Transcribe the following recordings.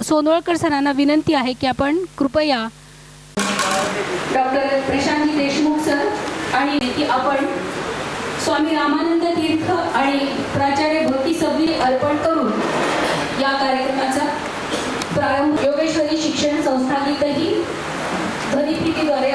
सोनवळकर सरांना विनंती आहे की आपण कृपया डॉक्टर प्रशांत देशमुख सर आणि की आपण स्वामी रामानंद तीर्थ आणि प्राचार्य भक्ती सबली अर्पण करून या कार्यक्रमाचा प्रारंभ योगेश्वरी शिक्षण संस्थांतही ध्वनिफितीद्वारे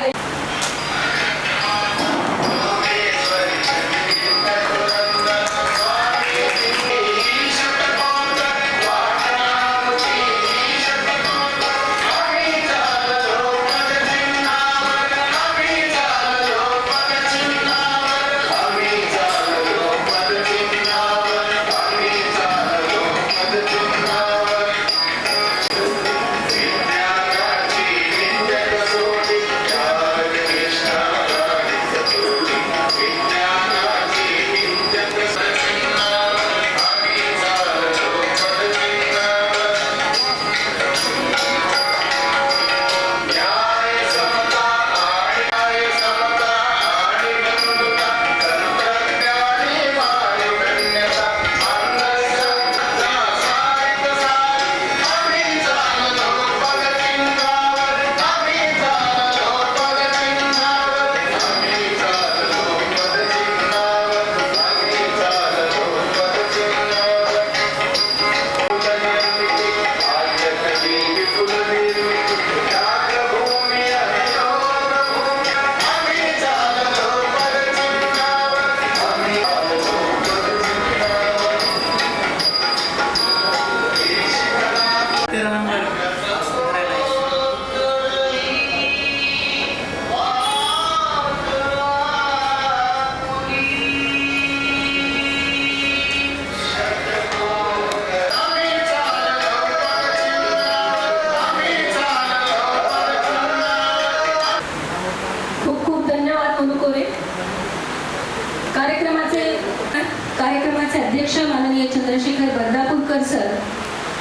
कार्यक्रमाचे अध्यक्ष माननीय चंद्रशेखर बर्दापूरकर सर,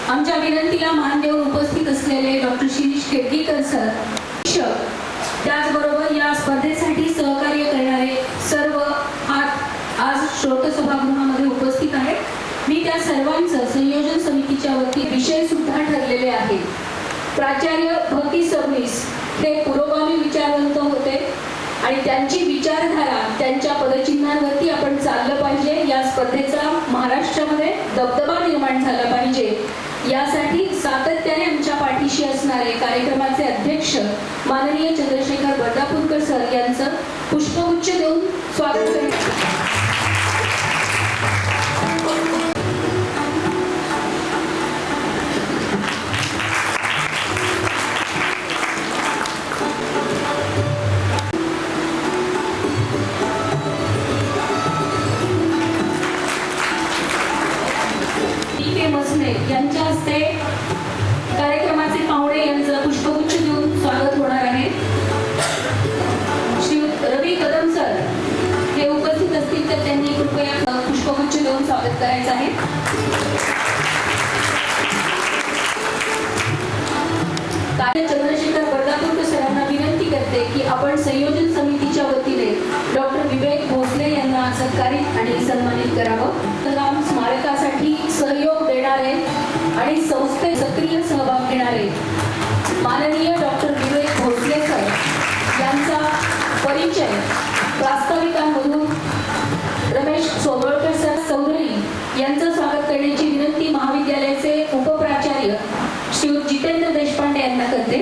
आमच्या विनंतीला मान देऊन उपस्थित असलेले डॉक्टर शिरीष केडगीकर सर, त्याचबरोबर या स्पर्धेसाठी सहकार्य करणारे सर्व हात आज श्रोत सभागृहामध्ये उपस्थित आहेत। मी त्या सर्वांचं संयोजन समितीच्या वतीने विषय सुद्धा ठरलेले आहेत। प्राचार्य भक्ती सबनीस हे पुरोगामी विचारवंत होते आणि त्यांची विचारधारा त्यांच्या पदचिन्हांवरती आपण चाललं पाहिजे। या स्पर्धेचा महाराष्ट्रामध्ये दबदबा निर्माण झाला पाहिजे, यासाठी सातत्याने आमच्या पाठीशी असणारे कार्यक्रमाचे अध्यक्ष माननीय चंद्रशेखर बर्दापूरकर सर यांचं पुष्पगुच्छ देऊन स्वागत करतो। यांच्या हस्ते कार्यक्रमाचे पाहुणे यांचं पुष्पगुच्छ देऊन स्वागत होणार आहे। श्री रवी कदम सर हे उपस्थित असतील तर त्यांनी कृपया पुष्पगुच्छ देऊन स्वागत करायचं आहे। चंद्रशेखर बर्दापूरकर सरांना विनंती करते की आपण संयोजन समितीच्या वतीने डॉक्टर विवेक भोसले यांना सत्कारित आणि सन्मानित करावं। राम स्मारकासाठी सहयोग देणारे आणि संस्थेत सक्रिय सहभाग घेणारे माननीय डॉक्टर विवेक भोसले सर यांचा परिचय प्रास्ताविकांमधून रमेश सोनवळकर सर चौधरी यांचं स्वागत करण्याची विनंती महाविद्यालयाचे उपप्राचार्य श्री जितेंद्र देशपांडे यांना करते।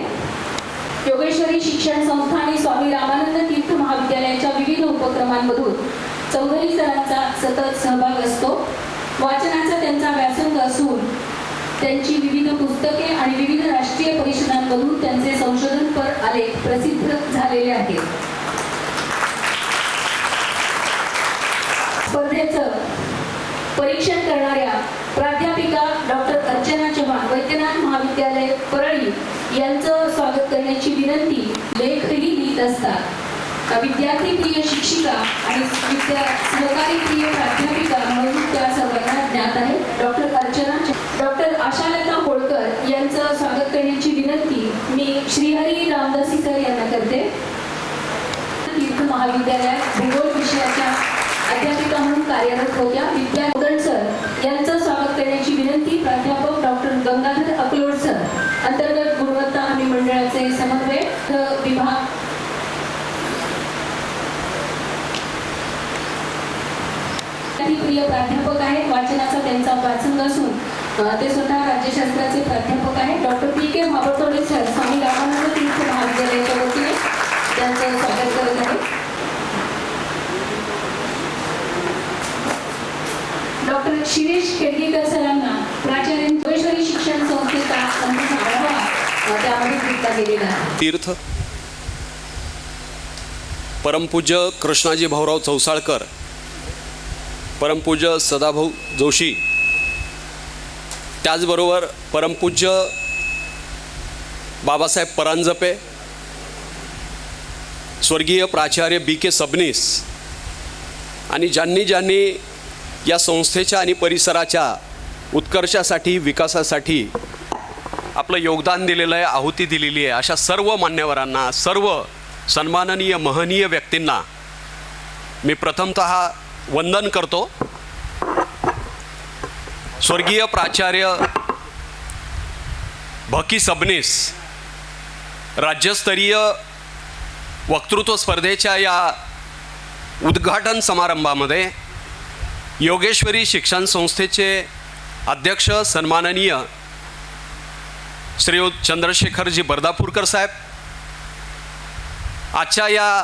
योगेश्वरी शिक्षण संस्था आणि स्वामी रामानंद तीर्थ महाविद्यालयाच्या विविध उपक्रमांमधून चौधरी सरांचा सतत सहभाग असतो। वाचनाचा त्यांचा व्यासंग असून त्यांची विविध पुस्तके आणि विविध राष्ट्रीय परिषदांमधून त्यांचे संशोधनपर आलेख प्रसिद्ध झालेले आहेत। स्पर्धेचं परीक्षण करणाऱ्या प्राध्यापिका डॉक्टर अर्चना चव्हाण वैद्यनाथ महाविद्यालय परळी यांचं स्वागत करण्याची विनंती लेखही लिहित असतात। विद्यार्थी प्रिय शिक्षिका आणि सहकारी प्रिय प्राध्यापिका म्हणून त्या सर्वांना ज्ञात आहे। डॉक्टर अर्चना डॉक्टर आशालता होळकर यांचं स्वागत करण्याची विनंती मी श्रीहरी रामदासी सर यांना करते। तीर्थ महाविद्यालयात भूगोल विषयाच्या अध्यापिका म्हणून कार्यरत होत्या विद्या सर यांचं स्वागत करण्याची विनंती प्राध्यापक डॉक्टर गंगाधर अकलोड सर। प्रिय प्राध्यापक आहेत. वाचनाचा त्यांचा वाचन असून ते स्वतः राज्यशास्त्राचे प्राध्यापक आहेत. Doctor P K. Mabaltode sir Swami Ramanand Tirth महाविद्यालयाच्या वतीने त्यांचं स्वागत करत आहे. डॉक्टर शिरीष खेडगेकर सरांना प्राचार्य जोगेश्वरी शिक्षण संस्थेचा संस्थेचा आढावा त्यामध्ये घेतला गेलेला आहे. तीर्थ परमपूज्य कृष्णाजी भाऊराव चौसाळकर, परमपूज्य सदाभाऊ जोशी, त्याचबरोबर परमपूज्य बाबासाहेब परांजपे, स्वर्गीय प्राचार्य बी.के. सबनीस आणि ज्यांनी या संस्थेच्या आणि परिसराच्या उत्कर्षासाठी, विकासासाठी आपलं योगदान दिलेलं आहे, आहुती दिलेली आहे, अशा सर्व मान्यवरांना, सर्व सन्माननीय महनीय व्यक्तींना मी प्रथमतः वंदन करतो. स्वर्गीय प्राचार्य भ.की. सबनीस राज्यस्तरीय वक्तृत्व स्पर्धेच्या या उद्घाटन समारंभामध्ये योगेश्वरी शिक्षण संस्थेचे अध्यक्ष सन्माननीय श्रीयुत चंद्रशेखरजी बर्दापूरकर साहेब आजच्या या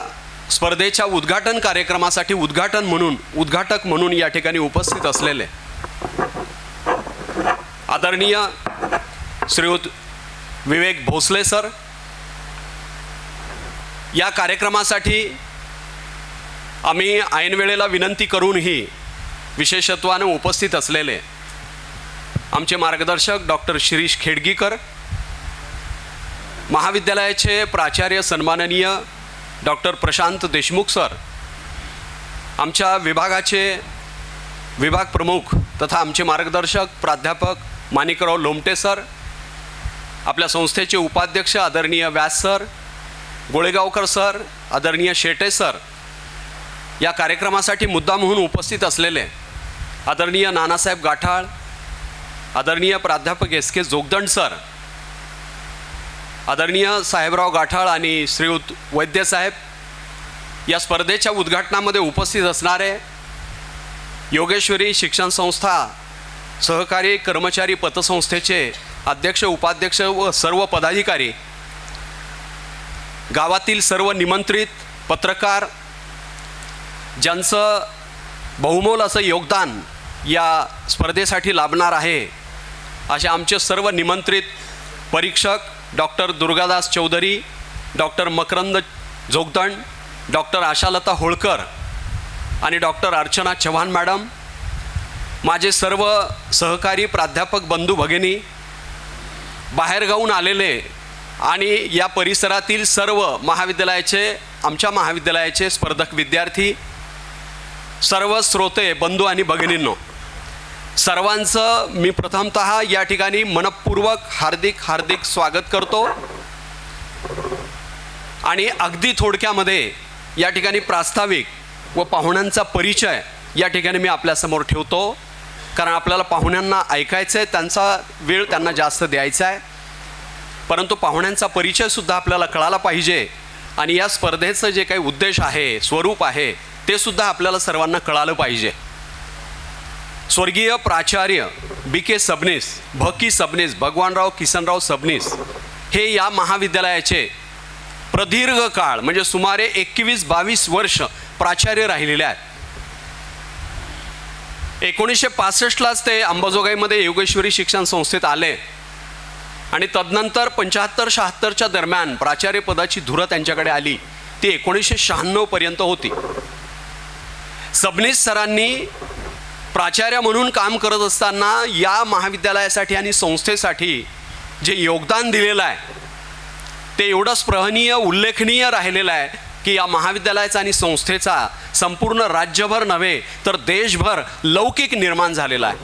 स्पर्धेच्या उद्घाटन कार्यक्रमासाठी उद्घाटक म्हणून या ठिकाणी उपस्थित असलेले आदरणीय श्रीयुत विवेक भोसले सर, या कार्यक्रमासाठी आम्ही ऐनवेळेला विनंती करूनही विशेषत्वाने उपस्थित असलेले आमचे मार्गदर्शक डॉक्टर शिरीष खेडगेकर, महाविद्यालयाचे प्राचार्य सन्माननीय डॉक्टर प्रशांत देशमुख सर, आमच्या विभागाचे विभाग प्रमुख तथा आमचे मार्गदर्शक प्राध्यापक माणिकराव लोमटे सर, आपल्या संस्थेचे उपाध्यक्ष आदरणीय व्यास सर, गोळेगावकर सर, आदरणीय शेटे सर, या कार्यक्रमासाठी मुद्दाम म्हणून उपस्थित असलेले आदरणीय नानासाहेब गाठाळ, आदरणीय प्राध्यापक एस.के. जोगदंड सर, आदरणीय साहेबराव गाठाळ आणि श्रीयुत वैद्यसाहेब, या स्पर्धेच्या उद्घाटनामध्ये उपस्थित असणारे योगेश्वरी शिक्षण संस्था सहकारी कर्मचारी पतसंस्थेचे अध्यक्ष, उपाध्यक्ष व सर्व पदाधिकारी, गावातील सर्व निमंत्रित पत्रकार, ज्यांचं बहुमोल असं योगदान या स्पर्धेसाठी लाभणार आहे, असे आमचे सर्व निमंत्रित परीक्षक doctor Durgadas Chaudhari, doctor Makarand Jogdand, doctor Ashalata Holkar आणि डॉक्टर अर्चना चव्हाण मॅडम, माझे सर्व सहकारी प्राध्यापक बंधू भगिनी, बाहेरगावून आलेले आणि या परिसरातील सर्व आमच्या महाविद्यालयाचे स्पर्धक विद्यार्थी, सर्व श्रोते बंधू आणि भगिनींनो, सर्वांचं मी प्रथमतः या ठिकाणी मनपूर्वक हार्दिक स्वागत करतो. आणि अगदी थोडक्यामध्ये या ठिकाणी प्रास्ताविक व पाहुण्यांचा परिचय या ठिकाणी मी आपल्यासमोर ठेवतो, कारण आपल्याला पाहुण्यांना ऐकायचं आहे, त्यांचा वेळ त्यांना जास्त द्यायचा आहे, परंतु पाहुण्यांचा परिचयसुद्धा आपल्याला कळाला पाहिजे आणि या स्पर्धेचं जे काही उद्देश आहे, स्वरूप आहे, ते सुद्धा आपल्याला सर्वांना कळालं पाहिजे. स्वर्गीय प्राचार्य बी.के. सबनीस, भ.की. सबनीस, भगवानराव किसनराव सबनीस हे या महाविद्यालयाचे प्रदीर्घ काळ म्हणजे सुमारे 21-22 वर्ष प्राचार्य राहिलेले आहेत. 1965लाच ते अंबाजोगाईमध्ये योगेश्वरी शिक्षण संस्थेत आले आणि तदनंतर 75-76च्या दरम्यान प्राचार्यपदाची धुरा त्यांच्याकडे आली, ती 1996पर्यंत होती. सबनीस सरांनी प्राचार्य म्हणून काम करत असताना या महाविद्यालयासाठी आणि संस्थेसाठी जे योगदान दिलेलं आहे ते एवढं स्पृहणीय, उल्लेखनीय राहिलेलं आहे की या महाविद्यालयाचा आणि संस्थेचा संपूर्ण राज्यभर नव्हे तर देशभर लौकिक निर्माण झालेला आहे.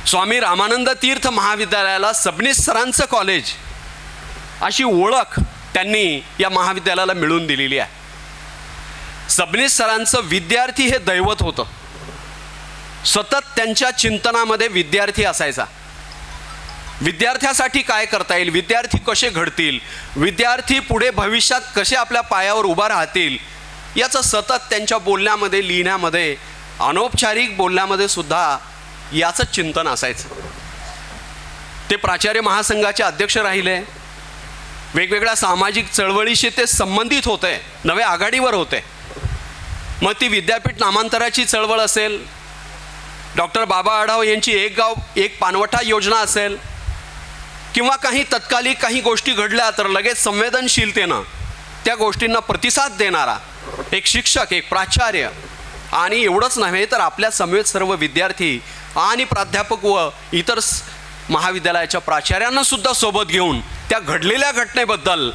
स्वामी रामानंद तीर्थ महाविद्यालयाला सबनीस सरांचं कॉलेज अशी ओळख त्यांनी या महाविद्यालयाला मिळवून दिलेली आहे. सबनीस सरांचं विद्यार्थी हे दैवत होतं. सतत त्यांच्या चिंतनामध्ये विद्यार्थी असायचा. विद्यार्थ्यासाठी काय करता येईल, विद्यार्थी कसे घडतील, विद्यार्थी पुढे भविष्यात कसे आपल्या पायावर उभा राहतील, याचं सतत त्यांच्या बोलण्यामध्ये, लिहिण्यामध्ये अनौपचारिक बोलण्यामध्ये सुद्धा याचंच चिंतन असायचं. ते प्राचार्य महासंघाचे अध्यक्ष राहिले, वेगवेगळ्या सामाजिक चळवळीशी ते संबंधित होते, नव्या आघाडीवर होते. मग ती विद्यापीठ नामांतराची चळवळ असेल, डॉक्टर बाबा आढाव यांची एक गाव एक पानवठा योजना असेल, किंवा काही तत्कालिक काही गोष्टी घडल्या तर लगेच संवेदनशीलतेनं त्या गोष्टींना प्रतिसाद देणारा एक शिक्षक, एक प्राचार्य, आणि एवढंच नव्हे तर आपल्या समवेत सर्व विद्यार्थी आणि प्राध्यापक व इतर महाविद्यालयाच्या प्राचार्यांना सुद्धा सोबत घेऊन त्या घडलेल्या घटनेबद्दल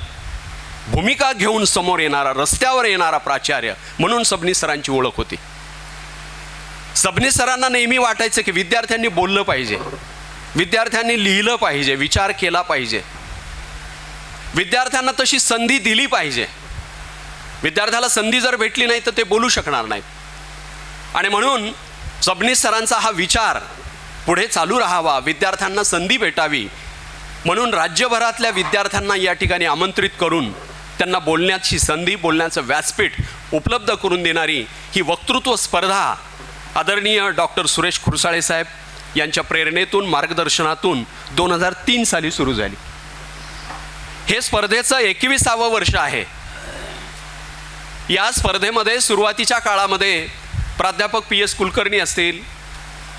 भूमिका घेऊन समोर येणारा, रस्त्यावर येणारा प्राचार्य म्हणून सबनीस सरांची ओळख होती. सबनीस सरांना नेहमी वाटायचं की विद्यार्थ्यांनी बोललं पाहिजे, विद्यार्थ्यांनी लिहिलं पाहिजे, विचार केला पाहिजे, विद्यार्थ्यांना तशी संधी दिली पाहिजे. विद्यार्थ्याला संधी जर भेटली नाही तर ते बोलू शकणार नाहीत. आणि म्हणून सबनीस सरांचा हा विचार पुढे चालू राहावा, विद्यार्थ्यांना संधी भेटावी म्हणून राज्यभरातल्या विद्यार्थ्यांना या ठिकाणी आमंत्रित करून त्यांना बोलण्याची संधी, बोलण्याचं व्यासपीठ उपलब्ध करून देणारी ही वक्तृत्व स्पर्धा आदरणीय डॉक्टर सुरेश खुरसाळे साहेब यांच्या प्रेरणेतून, मार्गदर्शनातून 2003 साली सुरू झाली. हे स्पर्धेचं 21वावं वर्ष आहे. या स्पर्धेमध्ये सुरुवातीच्या काळामध्ये प्राध्यापक PS कुलकर्णी असतील,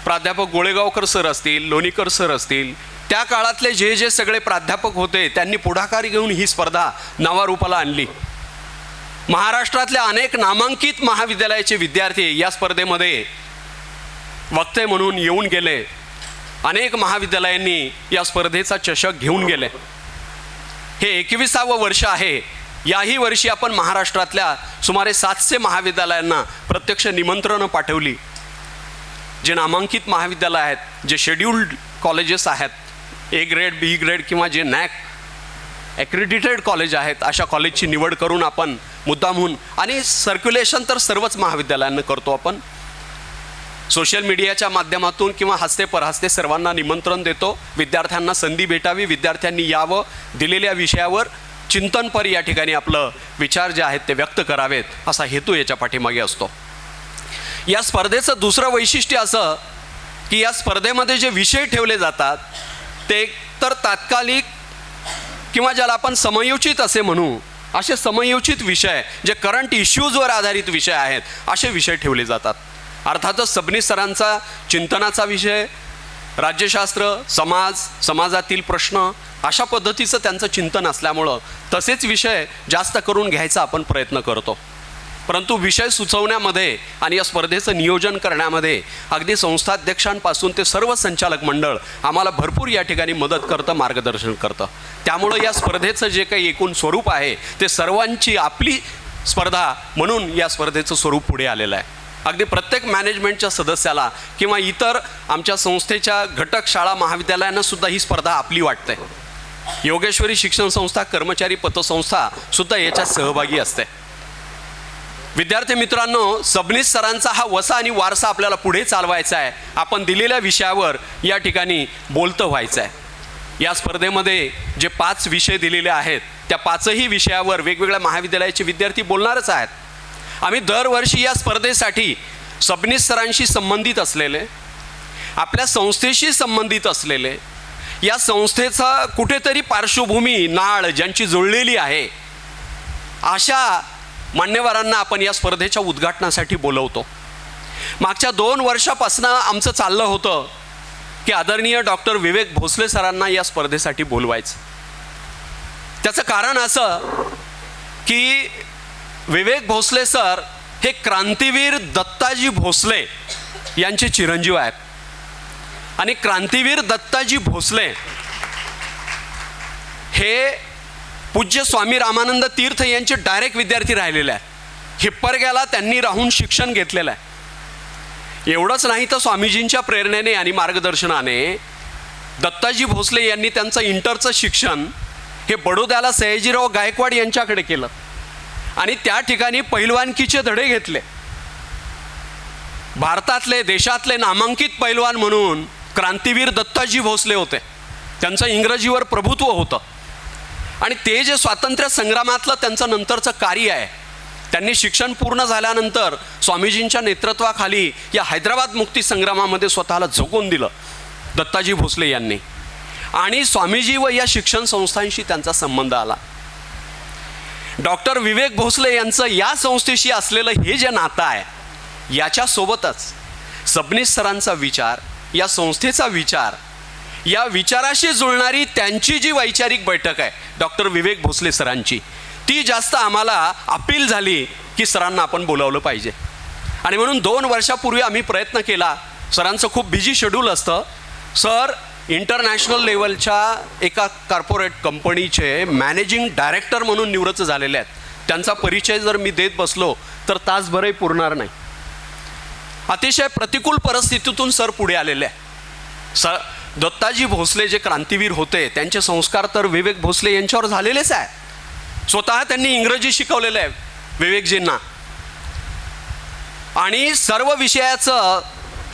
प्राध्यापक गोळेगावकर सर असतील, लोणीकर सर असतील, त्या काळातले जे जे सगळे प्राध्यापक होते त्यांनी पुढाकार घेऊन ही स्पर्धा नावारूपाला आणली. महाराष्ट्रातल्या अनेक नामांकित महाविद्यालयाचे विद्यार्थी या स्पर्धेमध्ये वक्ते म्हणून येऊन गेले. अनेक महाविद्यालयांनी या स्पर्धेचा चषक घेऊन गेले. हे 21वावं वर्ष आहे. याही वर्षी आपण महाराष्ट्रातल्या सुमारे 700 महाविद्यालयांना प्रत्यक्ष निमंत्रणं पाठवली. जे नामांकित महाविद्यालय आहेत, जे शेड्यूल्ड कॉलेजेस आहेत, A ग्रेड, B ग्रेड किंवा जे NAC ॲक्रेडिटेड कॉलेज आहेत, अशा कॉलेजची निवड करून आपण मुद्दामहून, आणि सर्क्युलेशन तर सर्वच महाविद्यालयांना करतो आपण, सोशल मीडियाच्या माध्यमातून किंवा हस्ते परहस्ते सर्वांना निमंत्रण देतो. विद्यार्थ्यांना संधी भेटावी, विद्यार्थ्यांनी यावं, दिलेल्या विषयावर चिंतनपर या ठिकाणी आपलं विचार जे आहेत ते व्यक्त करावेत, असा हेतू याच्या पाठीमागे असतो. या स्पर्धेचं दुसरं वैशिष्ट्य असं की या स्पर्धेमध्ये जे विषय ठेवले जातात ते तर तात्कालिक किंवा ज्याला आपण समयोचित असे म्हणू, असे समयोचित विषय, जे करंट इश्यूजवर आधारित विषय आहेत, असे विषय ठेवले जातात. अर्थातच सबनीस सरांचा चिंतनाचा विषय राज्यशास्त्र, समाजातील प्रश्न, अशा पद्धतीचं त्यांचं चिंतन असल्यामुळं तसेच विषय जास्त करून घ्यायचा आपण प्रयत्न करतो. परंतु विषय सुचवण्यामध्ये आणि या स्पर्धेचं नियोजन करण्यामध्ये अगदी संस्थाध्यक्षांपासून ते सर्व संचालक मंडळ आम्हाला भरपूर या ठिकाणी मदत करतं, मार्गदर्शन करतं. त्यामुळं या स्पर्धेचं जे काही एकूण स्वरूप आहे ते सर्वांची आपली स्पर्धा म्हणून या स्पर्धेचं स्वरूप पुढे आलेलं आहे. अगदी प्रत्येक मॅनेजमेंटच्या सदस्याला किंवा इतर आमच्या संस्थेच्या घटक शाळा महाविद्यालयांनासुद्धा ही स्पर्धा आपली वाटते. योगेश्वरी शिक्षण संस्था, कर्मचारी पतसंस्था सुद्धा याच्यात सहभागी असते. विद्यार्थी मित्रांनो, सबनीस सरांचा हा वसा आणि वारसा आपल्याला पुढे चालवायचा आहे. आपण दिलेल्या विषयावर या ठिकाणी बोलतं व्हायचं आहे. या स्पर्धेमध्ये जे 5 विषय दिलेले आहेत त्या 5ही विषयावर वेगवेगळ्या महाविद्यालयाचे विद्यार्थी बोलणारच आहेत. आम्ही दरवर्षी या स्पर्धेसाठी सबनीस सरांशी संबंधित असलेले, आपल्या संस्थेशी संबंधित असलेले, या संस्थेचा कुठेतरी पार्श्वभूमी, नाळ ज्यांची जुळलेली आहे, अशा मान्यवरांना आपण या स्पर्धेच्या उद्घाटनासाठी बोलवतो. मागच्या 2 वर्षापासून आमचं चाललं होतं की आदरणीय डॉक्टर विवेक भोसले सरांना या स्पर्धेसाठी बोलवायचं. त्याचं कारण असं की विवेक भोसले सर हे क्रांतीवीर दत्ताजी भोसले यांचे चिरंजीव आहेत. आणि क्रांतीवीर दत्ताजी भोसले हे पूज्य स्वामी रामानंद तीर्थ यांचे डायरेक्ट विद्यार्थी राहिलेले आहेत. हिप्परग्याला त्यांनी राहून शिक्षण घेतलेलं आहे. एवढंच नाही तर स्वामीजींच्या प्रेरणेने आणि मार्गदर्शनाने दत्ताजी भोसले यांनी त्यांचं इंटरचं शिक्षण हे बडोद्याला सयाजीराव गायकवाड यांच्याकडे केलं आणि त्या ठिकाणी पैलवानकीचे धडे घेतले. भारतातले, देशातले नामांकित पैलवान म्हणून क्रांतीवीर दत्ताजी भोसले होते. त्यांचं इंग्रजीवर प्रभुत्व होतं आणि ते जे स्वातंत्र्य संग्रामातलं त्यांचं नंतरचं कार्य आहे त्यांनी शिक्षण पूर्ण झाल्यानंतर स्वामीजींच्या नेतृत्वाखाली या हैदराबाद मुक्ती संग्रामामध्ये स्वतःला झोकून दिलं दत्ताजी भोसले यांनी. आणि स्वामीजी व या शिक्षण संस्थांशी त्यांचा संबंध आला. डॉक्टर विवेक भोसले यांचं या संस्थेशी असलेलं हे जे नातं आहे, याच्यासोबतच सबनीस सरांचा विचार, या संस्थेचा विचार, या विचाराशी जुळणारी त्यांची जी वैचारिक बैठक आहे डॉक्टर विवेक भोसले सरांची, ती जास्त आम्हाला अपील झाली की सरांना आपण बोलावलं पाहिजे. आणि म्हणून 2 वर्षापूर्वी आम्ही प्रयत्न केला. सरांचं खूप बिझी शेड्यूल असतं. सर इंटरनॅशनल लेवलच्या एका कॉर्पोरेट कंपनीचे मॅनेजिंग डायरेक्टर म्हणून निवृत्त झालेले आहेत. त्यांचा परिचय जर मी देत बसलो तर तासभरही पुरणार नाही. अतिशय प्रतिकूल परिस्थितीतून सर पुढे आलेले आहे. दत्ताजी भोसले जे क्रांतीवीर होते त्यांचे संस्कार तर विवेक भोसले यांच्यावर झालेलेच आहे. स्वतः त्यांनी इंग्रजी शिकवलेलं आहे विवेकजींना. आणि सर्व विषयाचं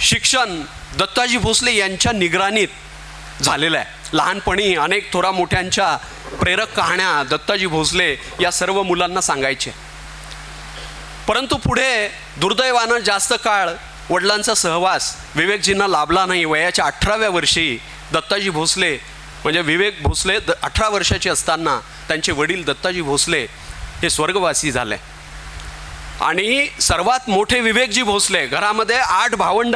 शिक्षण दत्ताजी भोसले यांच्या निगराणीत झालेलं आहे. लहानपणी अनेक थोरा मोठ्यांच्या प्रेरक कहाण्या दत्ताजी भोसले या सर्व मुलांना सांगायचे. परंतु पुढे दुर्दैवानं जास्त काळ वडिलांचा सहवास विवेकजींना लाभला नाही. वयाच्या 18व्या वर्षी दत्ताजी भोसले म्हणजे विवेक भोसले 18 वर्षाचे असताना त्यांचे वडील दत्ताजी भोसले हे स्वर्गवासी झाले. आणि सर्वात मोठे विवेकजी भोसले, घरामध्ये 8 भावंड,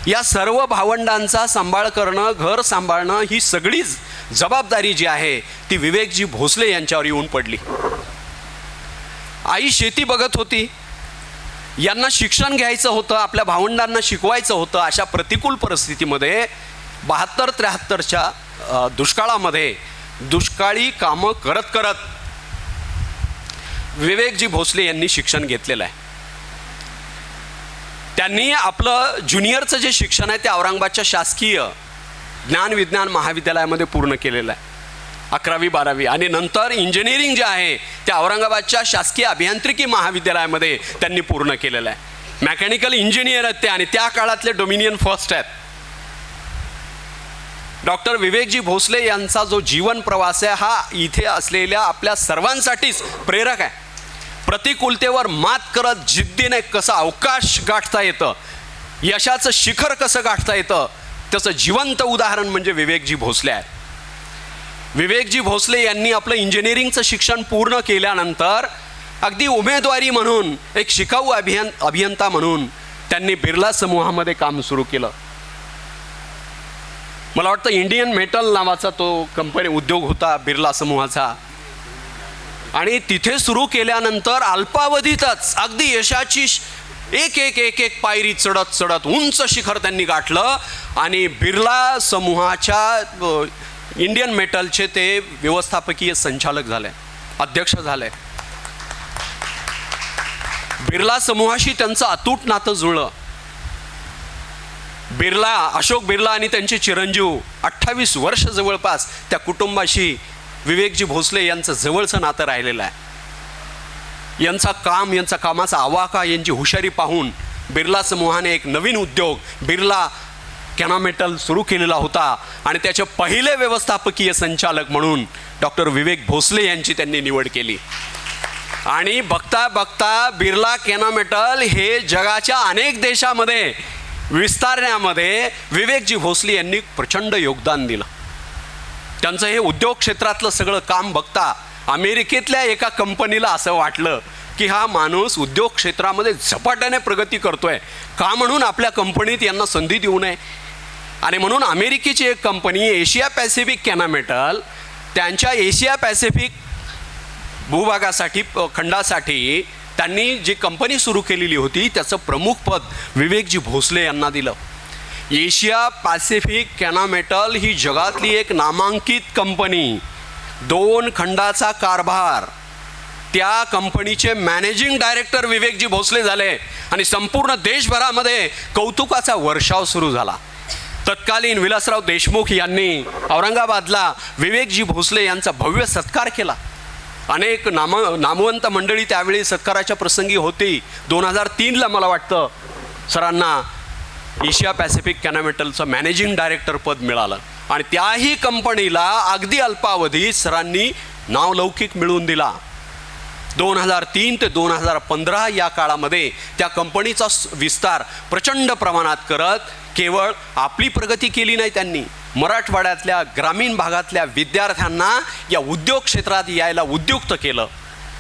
या सर्व भावंडांचा सांभाळ करणं, घर सांभाळणं ही सगळी जबाबदारी जी आहे ती विवेकजी भोसले यांच्यावर येऊन पडली. आई शेती बघत होती, यांना शिक्षण घ्यायचं होतं, आपल्या भावंडांना शिकवायचं होतं. अशा प्रतिकूल परिस्थितीमध्ये 72-73च्या दुष्काळामध्ये दुष्काळी कामं करत करत विवेकजी भोसले यांनी शिक्षण घेतलेलं आहे. त्यांनी आपलं ज्युनियरचं जे शिक्षण आहे ते औरंगाबादच्या शासकीय ज्ञान विज्ञान महाविद्यालयामध्ये पूर्ण केलेलं आहे, 11वी 12वी. आणि नंतर इंजिनिअरिंग जे आहे ते औरंगाबादच्या शासकीय अभियांत्रिकी महाविद्यालयामध्ये त्यांनी पूर्ण केलेलं आहे. मेकॅनिकल इंजिनियर आहेत ते आणि त्या काळातले डोमिनियन फर्स्ट आहेत. डॉक्टर विवेकजी भोसले यांचा जो जीवन प्रवास आहे हा इथे असलेल्या आपल्या सर्वांसाठीच प्रेरक आहे. प्रतिकूलतेवर मात करत जिद्दीने कसं अवकाश गाठता येतं, यशाचं शिखर कसं गाठता येतं, त्याचं जिवंत उदाहरण म्हणजे विवेकजी भोसले आहे. विवेकजी भोसले यांनी आपलं इंजिनिअरिंगचं शिक्षण पूर्ण केल्यानंतर अगदी उमेदवारी म्हणून एक शिकाऊ अभियंता म्हणून त्यांनी बिर्ला समूहामध्ये काम सुरू केलं. मला वाटतं इंडियन मेटल नावाचा तो कंपनी उद्योग होता बिर्ला समूहाचा. आणि तिथे सुरू केल्यानंतर अल्पावधीतच अगदी यशाची एक एक एक एक पायरी चढत चढत उंच शिखर त्यांनी गाठलं आणि बिर्ला समूहाच्या इंडियन मेटलचे ते व्यवस्थापकीय संचालक झाले, अध्यक्ष झाले. बिर्ला समूहाशी त्यांचं अतूट नातं जुळलं. अशोक बिर्ला आणि त्यांचे चिरंजीव 28 वर्ष जवळपास त्या कुटुंबाशी विवेकजी भोसले यांचं जवळचं नातं राहिलेलं आहे. यांचा कामाचा आवाका, यांची हुशारी पाहून बिर्ला समूहाने एक नवीन उद्योग बिर्ला कॅनामेटल सुरू केलेला होता आणि त्याचे पहिले व्यवस्थापकीय संचालक म्हणून डॉक्टर विवेक भोसले यांची त्यांनी निवड केली. आणि बघता बघता बिर्ला कॅनामेटल हे जगाच्या अनेक देशामध्ये विस्तारण्यामध्ये विवेकजी भोसले यांनी प्रचंड योगदान दिलं. त्यांचं हे उद्योग क्षेत्रातलं सगळं काम बघता अमेरिकेतल्या एका कंपनीला असं वाटलं की हा माणूस उद्योग क्षेत्रामध्ये झपाट्याने प्रगती करतोय, का म्हणून आपल्या कंपनीत यांना संधी देऊ नये. आणि म्हणून अमेरिकेची एक कंपनी एशिया पॅसिफिक कॅनामेटल त्यांच्या एशिया पॅसिफिक भूभागासाठी खंडासाठी त्यांनी जी कंपनी सुरू केलेली होती त्याचं प्रमुख पद विवेकजी भोसले यांना दिलं. एशिया पॅसिफिक कॅनामेटल ही जगातली एक नामांकित कंपनी, 2 खंडाचा कारभार. त्या कंपनीचे मॅनेजिंग डायरेक्टर विवेकजी भोसले झाले आणि संपूर्ण देशभरामध्ये कौतुकाचा वर्षाव सुरू झाला. तत्कालीन विलासराव देशमुख यांनी औरंगाबादला विवेकजी भोसले यांचा भव्य सत्कार केला. अनेक नामवंत मंडळी त्यावेळी सत्काराच्या प्रसंगी होती. 2003ला मला वाटतं सरांना एशिया पॅसिफिक कॅनामेटलचं मॅनेजिंग डायरेक्टर पद मिळालं आणि त्याही कंपनीला अगदी अल्पावधीत सरांनी नावलौकिक मिळवून दिला. 2003 ते 2015 या काळामध्ये त्या कंपनीचा विस्तार प्रचंड प्रमाणात करत केवळ आपली प्रगती केली नाही, त्यांनी मराठवाड्यातल्या ग्रामीण भागातल्या विद्यार्थ्यांना या उद्योग क्षेत्रात यायला उद्युक्त केलं,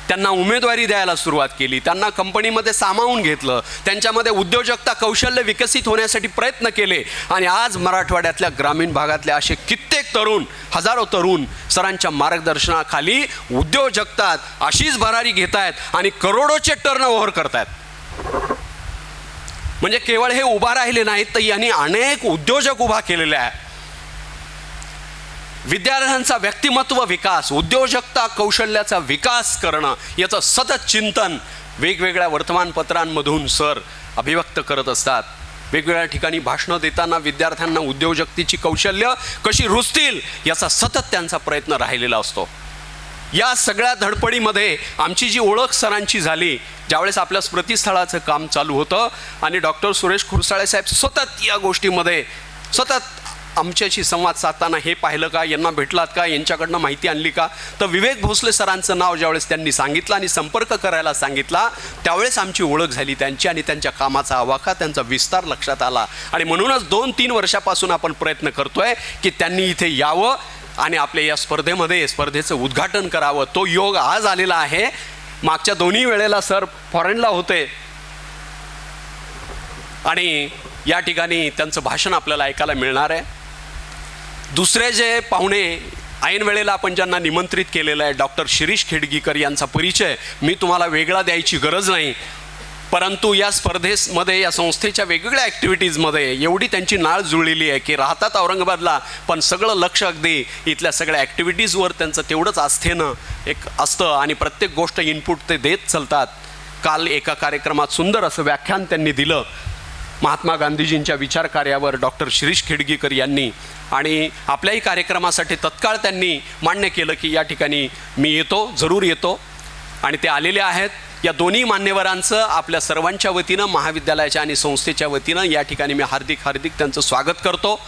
त्यांना उमेदवारी द्यायला सुरुवात केली, त्यांना कंपनीमध्ये सामावून घेतलं, त्यांच्यामध्ये उद्योजकता कौशल्य विकसित होण्यासाठी प्रयत्न केले आणि आज मराठवाड्यातल्या ग्रामीण भागातले असे कित्येक तरुण, हजारो तरुण सरांच्या मार्गदर्शनाखाली उद्योजकतात अशीच भरारी घेत आहेत आणि करोडोचे टर्नओव्हर करत आहेत. म्हणजे केवळ हे उभा राहिले नाहीत, तर यांनी अनेक उद्योजक उभा केलेले आहेत. विद्यार्थ्यांचा व्यक्तिमत्व विकास, उद्योजकता कौशल्याचा विकास करणं याचं सतत चिंतन वेगवेगळ्या वर्तमानपत्रांमधून सर अभिव्यक्त करत असतात. वेगवेगळ्या ठिकाणी भाषणं देताना विद्यार्थ्यांना उद्योजकतेची कौशल्य कशी रुजतील याचा सतत त्यांचा प्रयत्न राहिलेला असतो. या सगळ्या धडपडीमध्ये आमची जी ओळख सरांची झाली ज्यावेळेस आपल्या स्मृतिस्थळाचं काम चालू होतं आणि डॉक्टर सुरेश खुरसाळे साहेब सतत या गोष्टीमध्ये सतत आमच्याशी संवाद साधताना हे पाहिलं का, यांना भेटलात का, यांच्याकडनं माहिती आणली का, तर विवेक भोसले सरांचं नाव ज्यावेळेस त्यांनी सांगितलं आणि संपर्क करायला सांगितला त्यावेळेस आमची ओळख झाली त्यांची आणि त्यांच्या कामाचा आवाका, त्यांचा विस्तार लक्षात आला आणि म्हणूनच 2-3 वर्षापासून आपण प्रयत्न करतोय की त्यांनी इथे यावं आणि आपल्या या स्पर्धेचं उद्घाटन करावं. तो योग आज आलेला आहे. मागच्या दोन्ही वेळेला सर फॉरेनला होते आणि या ठिकाणी त्यांचं भाषण आपल्याला ऐकायला मिळणार आहे. दुसरे जे पाहुणे ऐन वेळेला आपण ज्यांना निमंत्रित केलेलं आहे, डॉक्टर शिरीष खेडगीकर यांचा परिचय मी तुम्हाला वेगळा द्यायची गरज नाही, परंतु या स्पर्धेमध्ये या संस्थेच्या वेगवेगळ्या ॲक्टिव्हिटीजमध्ये एवढी त्यांची नाळ जुळलेली आहे की राहतात औरंगाबादला पण सगळं लक्ष अगदी इथल्या सगळ्या ॲक्टिव्हिटीजवर त्यांचं तेवढंच आस्थेनं एक असतं आणि प्रत्येक गोष्ट इनपुट ते देत चालतात. काल एका कार्यक्रमात सुंदर असं व्याख्यान त्यांनी दिलं महात्मा गांधीजींच्या विचार कार्यावर डॉक्टर शिरीष खेडगीकर यांनी आणि आपल्याही कार्यक्रमासाठी तत्काळ त्यांनी मान्य केलं की या ठिकाणी मी येतो, जरूर येतो आणि ते आलेले आहेत. या दोन्ही मान्यवरांचं आपल्या सर्वांच्या वतीनं, महाविद्यालयाच्या आणि संस्थेच्या वतीनं या ठिकाणी मी हार्दिक त्यांचं स्वागत करतो.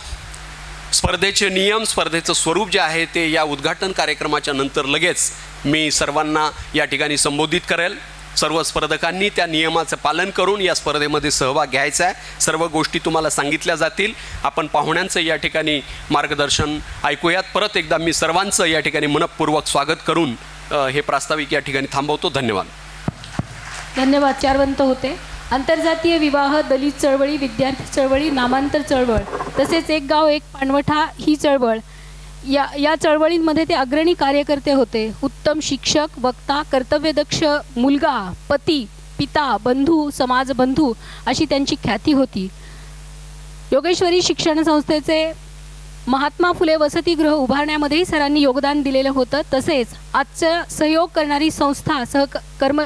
स्पर्धेचे नियम, स्पर्धेचं स्वरूप जे आहे ते या उद्घाटन कार्यक्रमाच्या नंतर लगेच मी सर्वांना या ठिकाणी संबोधित करेल. सर्व स्पर्धकांनी त्या नियमाचं पालन करून या स्पर्धेमध्ये सहभाग घ्यायचा आहे. सर्व गोष्टी तुम्हाला सांगितल्या जातील. आपण पाहुण्यांचं या ठिकाणी मार्गदर्शन ऐकूयात. परत एकदा मी सर्वांचं या ठिकाणी मनःपूर्वक स्वागत करून हे प्रास्ताविक या ठिकाणी थांबवतो. धन्यवाद. धन्यवाद. चारवंत होते. आंतरजातीय विवाह, दलित चळवळी, विद्यार्थी चळवळी, नामांतर चळवळ तसेच एक गाव एक पाणवठा ही चळवळ या चळवळींमध्ये ते अग्रणी कार्यकर्ते होते. उत्तम शिक्षक, वक्ता, कर्तव्यदक्ष मुलगा, पती, पिता, बंधू, समाजबंधू अशी त्यांची ख्याती होती. योगेश्वरी शिक्षण संस्थेचे महात्मा फुले वसतिगृह उभारण्यामध्येही सरांनी योगदान दिलेलं होतं. तसेच आजचं सहयोग करणारी संस्था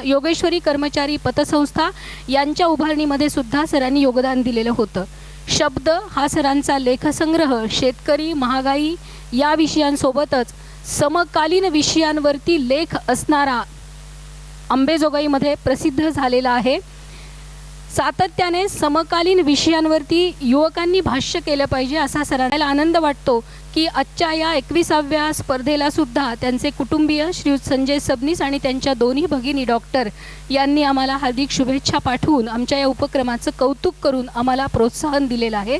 योगेश्वरी कर्मचारी पतसंस्था यांच्या उभारणीमध्ये सुद्धा सरांनी योगदान दिलेलं होतं. शब्द हा सरांचा लेखसंग्रह शेतकरी, महागाई या विषयांसोबतच समकालीन विषयांवरती लेख असणारा अंबेजोगाईमध्ये प्रसिद्ध झालेला आहे. सातत्याने समकालीन विषयांवरती युवकांनी भाष्य केलं पाहिजे असा सरांना आनंद वाटतो की आजच्या या 21व्या स्पर्धेला सुद्धा त्यांचे कुटुंबीय श्रीयुत संजय सबनीस आणि त्यांच्या दोन्ही भगिनी डॉक्टर यांनी आम्हाला हार्दिक शुभेच्छा पाठवून आमच्या या उपक्रमाचं कौतुक करून आम्हाला प्रोत्साहन दिलेलं आहे.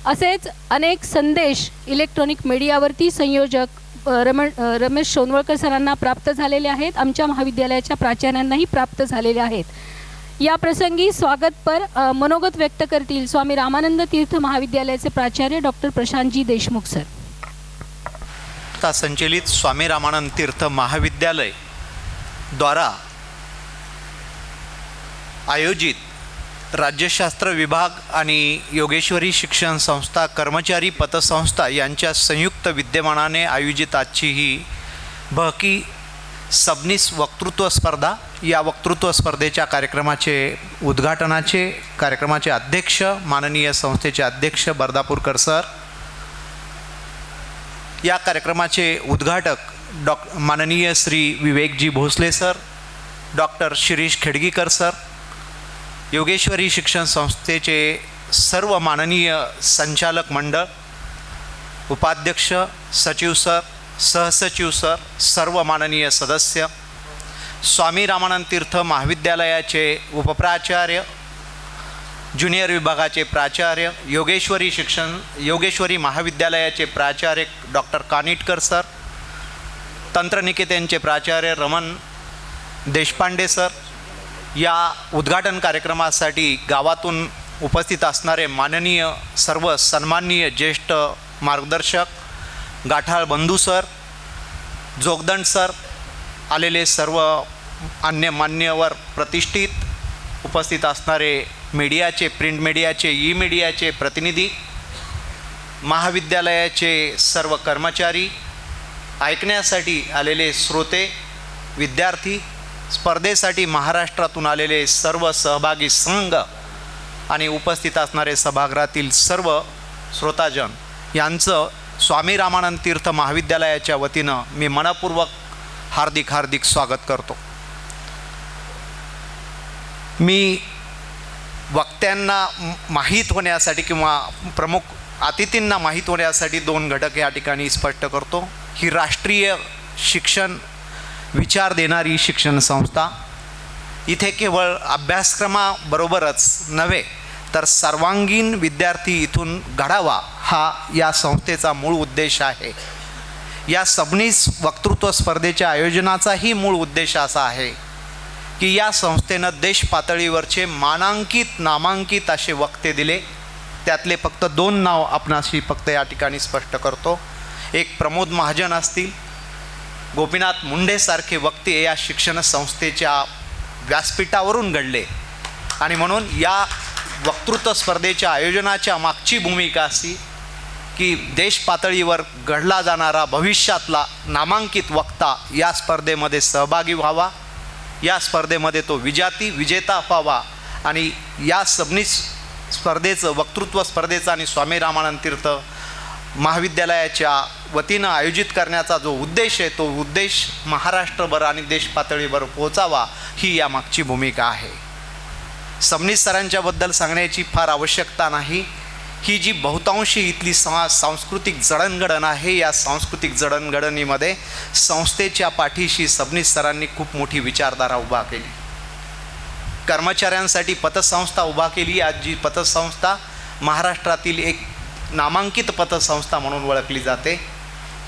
असेच अनेक संदेश इलेक्ट्रॉनिक मीडियावरती संयोजक रमेश सोनवळकर सरांना प्राप्त झालेले आहेत. आमच्या महाविद्यालयाच्या प्राचार्यांनाही प्राप्त झालेले आहेत. या प्रसंगी स्वागतपर मनोगत व्यक्त करतील स्वामी रामानंद तीर्थ महाविद्यालयाचे प्राचार्य डॉक्टर प्रशांतजी देशमुख सर. संचलित स्वामी रामानंद तीर्थ महाविद्यालय द्वारा आयोजित राज्यशास्त्र विभाग आणि योगेश्वरी शिक्षण संस्था कर्मचारी पतसंस्था यांच्या संयुक्त विद्यमानाने आयोजित आजची ही बहकी सबनीस वक्तृत्व स्पर्धा, या वक्तृत्व स्पर्धेच्या कार्यक्रमाचे अध्यक्ष माननीय संस्थेचे अध्यक्ष बर्दापूरकर सर, या कार्यक्रमाचे उद्घाटक माननीय Shri Vivekji Bhosale sir, doctor Shirish Khedgikar sir, Yogeshwari शिक्षण संस्थेचे सर्व माननीय संचालक मंडळ, उपाध्यक्ष, सचिव सर, सहसचिव सर, सर्व माननीय सदस्य, स्वामी रामानंद तीर्थ महाविद्यालयाचे उपप्राचार्य, ज्युनियर विभागाचे प्राचार्य, योगेश्वरी महाविद्यालयाचे प्राचार्य डॉक्टर कानिटकर सर, तंत्रनिकेतनचे प्राचार्य रमण देशपांडे सर, या उद्घाटन कार्यक्रमासाठी गावातून उपस्थित असणारे माननीय सर्व सन्माननीय ज्येष्ठ मार्गदर्शक, गाठाळ बंधू सर, जोगदंड सर, आलेले सर्व अन्य मान्यवर प्रतिष्ठित, उपस्थित असणारे मीडियाचे, प्रिंट मीडियाचे, ई मीडियाचे प्रतिनिधी, महाविद्यालयाचे सर्व कर्मचारी, ऐकण्यासाठी आलेले श्रोते, विद्यार्थी, स्पर्धेसाठी महाराष्ट्रातून आलेले सर्व सहभागी संघ आणि उपस्थित असणारे सभागृहातील सर्व श्रोताजन यांचं स्वामी रामानंद तीर्थ महाविद्यालयाच्या वतीनं मी मनपूर्वक हार्दिक स्वागत करतो. मी वक्त्यांना माहीत होण्यासाठी किंवा प्रमुख अतिथींना माहीत होण्यासाठी 2 घटक या ठिकाणी स्पष्ट करतो. ही राष्ट्रीय शिक्षण विचार देणारी शिक्षण संस्था. इथे केवळ अभ्यासक्रमाबरोबरच नव्हे तर सर्वांगीण विद्यार्थी इथून घडावा हा या संस्थेचा मूळ उद्देश आहे. या सबनीस वक्तृत्व स्पर्धेच्या आयोजनाचाही मूळ उद्देश असा आहे की या संस्थेनं देश पातळीवरचे नामांकित असे वक्ते दिले. त्यातले फक्त 2 नाव आपणाशी फक्त या ठिकाणी स्पष्ट करतो. एक प्रमोद महाजन असतील, गोपीनाथ मुंडेसारखे वक्ते या शिक्षण संस्थेच्या व्यासपीठावरून घडले आणि म्हणून या वक्तृत्व स्पर्धेच्या आयोजनाच्या मागची भूमिका अशी की देश पातळीवर घडला जाणारा भविष्यातला नामांकित वक्ता या स्पर्धेमध्ये सहभागी व्हावा, या स्पर्धेमध्ये तो विजेता व्हावा आणि या सबनीस स्पर्धेचं, वक्तृत्व स्पर्धेचं आणि स्वामी रामानंद तीर्थ महाविद्यालयाच्या वतीनं आयोजित करण्याचा जो उद्देश आहे तो उद्देश महाराष्ट्रभर आणि देश पातळीवर पोहोचावा ही यामागची भूमिका आहे. सबनीस सरांच्याबद्दल सांगण्याची फार आवश्यकता नाही. ही जी बहुतांशी इथली सांस्कृतिक जडणघडण आहे, या सांस्कृतिक जडणघडणीमध्ये संस्थेच्या पाठीशी सबनीस सरांनी खूप मोठी विचारधारा उभा केली. कर्मचाऱ्यांसाठी पतसंस्था उभा केली. आज जी पतसंस्था महाराष्ट्रातील एक नामांकित पतसंस्था म्हणून ओळखली जाते.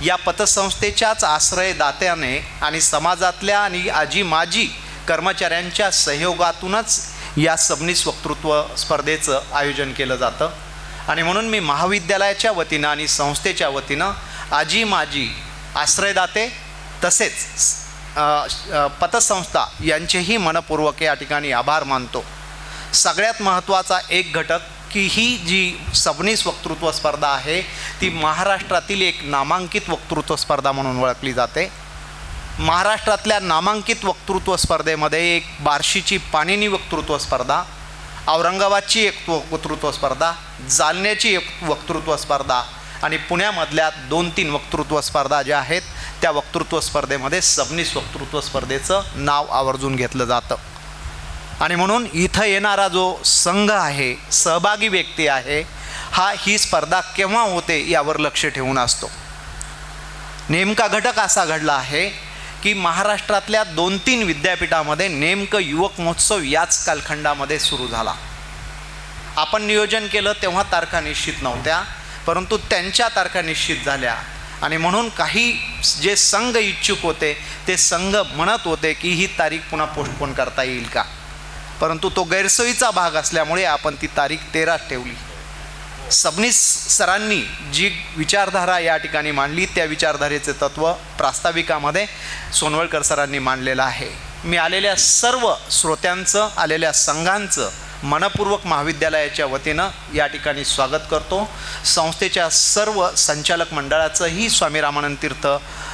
या पतसंस्थेच्याच आश्रयदात्याने आणि समाजातल्या आणि आजी माजी कर्मचाऱ्यांच्या सहयोगातूनच या सबनीस वक्तृत्व स्पर्धेचं आयोजन केलं जातं आणि म्हणून मी महाविद्यालयाच्या वतीनं आणि संस्थेच्या वतीनं आजी माजी आश्रयदाते तसेच पतसंस्था यांचेही मनपूर्वक या ठिकाणी आभार मानतो. सगळ्यात महत्त्वाचा एक घटक की ही जी सबनीस वक्तृत्व स्पर्धा आहे ती महाराष्ट्रातील एक नामांकित वक्तृत्व स्पर्धा म्हणून ओळखली जाते. महाराष्ट्रातल्या नामांकित वक्तृत्व स्पर्धेमध्ये एक बार्शीची पाणिनी वक्तृत्व स्पर्धा, औरंगाबादची एक वक्तृत्व स्पर्धा, जालन्याची एक वक्तृत्व स्पर्धा आणि पुण्यामधल्या 2-3 वक्तृत्व स्पर्धा ज्या आहेत त्या वक्तृत्व स्पर्धेमध्ये सबनीस वक्तृत्व स्पर्धेचं नाव आवर्जून घेतलं जातं. आणि म्हणून इथं येणारा जो संघ आहे, सहभागी व्यक्ती आहे, ही स्पर्धा केव्हा होते यावर लक्ष ठेवून असतो. नेमका घटक असा घडला आहे की महाराष्ट्रातल्या 2-3 विद्यापीठामध्ये नेमकं युवक महोत्सव याच कालखंडामध्ये सुरू झाला. आपण नियोजन केलं तेव्हा तारखा निश्चित नव्हत्या, परंतु त्यांच्या तारखा निश्चित झाल्या आणि म्हणून काही जे संघ इच्छुक होते ते संघ म्हणत होते की ही तारीख पुन्हा पोस्टपोन करता येईल का, परंतु तो गैरसोयीचा भाग असल्यामुळे आपण ती तारीख 13 ठेवली. सबनीस सरांनी जी विचारधारा या ठिकाणी मांडली त्या विचारधारेचे तत्त्व प्रास्ताविकामध्ये सोनवळकर सरांनी मांडलेलं आहे. मी आलेल्या सर्व श्रोत्यांचं, आलेल्या संघांचं मनपूर्वक महाविद्यालयाच्या वतीनं या ठिकाणी स्वागत करतो. संस्थेच्या सर्व संचालक मंडळाचंही स्वामी रामानंद तीर्थ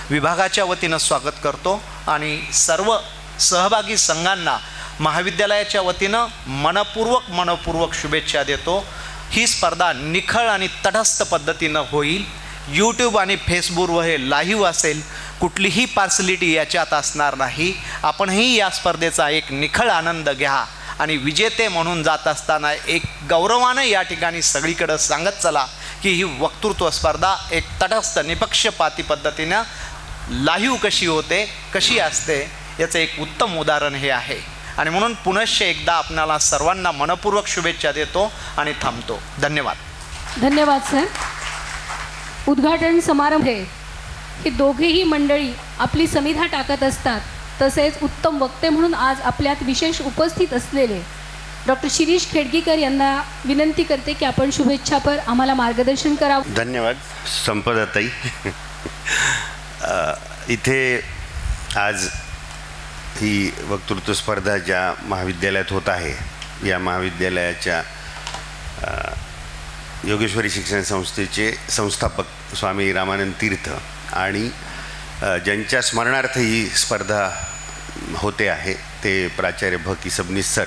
विभागाच्या वतीनं स्वागत करतो आणि सर्व सहभागी संघांना महाविद्यालयाच्या वतीनं मनपूर्वक शुभेच्छा देतो. ही स्पर्धा निखळ आणि तटस्थ पद्धतीनं होईल. यूट्यूब आणि फेसबुकवर हे लाईव्ह असेल, कुठलीही पार्सलिटी याच्यात असणार नाही. आपणही या स्पर्धेचा एक निखळ आनंद घ्या आणि विजेते म्हणून जात असताना एक गौरवानं या ठिकाणी सगळीकडं सांगत चला की ही वक्तृत्व स्पर्धा एक तटस्थ निपक्षपाती पद्धतीनं लाईव्ह कशी होते, कशी असते याचं एक उत्तम उदाहरण हे आहे. आणि म्हणून पुनश्च एकदा आपणाला सर्वांना मनपूर्वक शुभेच्छा देतो आणि थांबतो. धन्यवाद. धन्यवाद सर. उद्घाटन समारंभ हे दोघेही मंडळी आपली समिधा टाकत असतात. तसेच उत्तम वक्ते म्हणून आज आपल्यात विशेष उपस्थित असलेले डॉक्टर शिरीष खेडगीकर यांना विनंती करते की आपण शुभेच्छापर आम्हाला मार्गदर्शन करावं. धन्यवाद संपदाताई. इथे आज ही वक्तृत्व स्पर्धा ज्या महाविद्यालयात होत आहे, या महाविद्यालयाच्या योगेश्वरी शिक्षण संस्थेचे संस्थापक स्वामी रामानंद तीर्थ आणि ज्यांच्या स्मरणार्थ ही स्पर्धा होते आहे ते प्राचार्य भकी सबनीस सर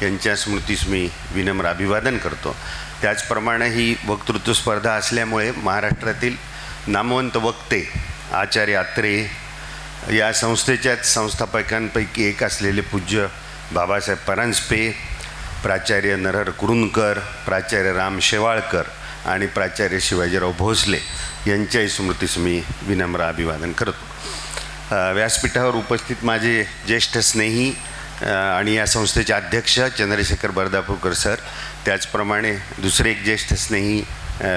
यांच्या स्मृतीस मी विनम्र अभिवादन करतो. त्याचप्रमाणे ही वक्तृत्व स्पर्धा असल्यामुळे महाराष्ट्रातील नामवंत वक्ते आचार्य आत्रे, या संस्थेच्याच संस्थापकांपैकी एक असलेले पूज्य बाबासाहेब परांजपे, प्राचार्य नरहर कुरुंदकर, प्राचार्य राम शेवाळकर आणि प्राचार्य शिवाजीराव भोसले यांच्याही स्मृतीस मी विनम्र अभिवादन करतो. व्यासपीठावर उपस्थित माझे ज्येष्ठ स्नेही आणि या संस्थेचे अध्यक्ष चंद्रशेखर बर्दापूरकर सर, त्याचप्रमाणे दुसरे एक ज्येष्ठ स्नेही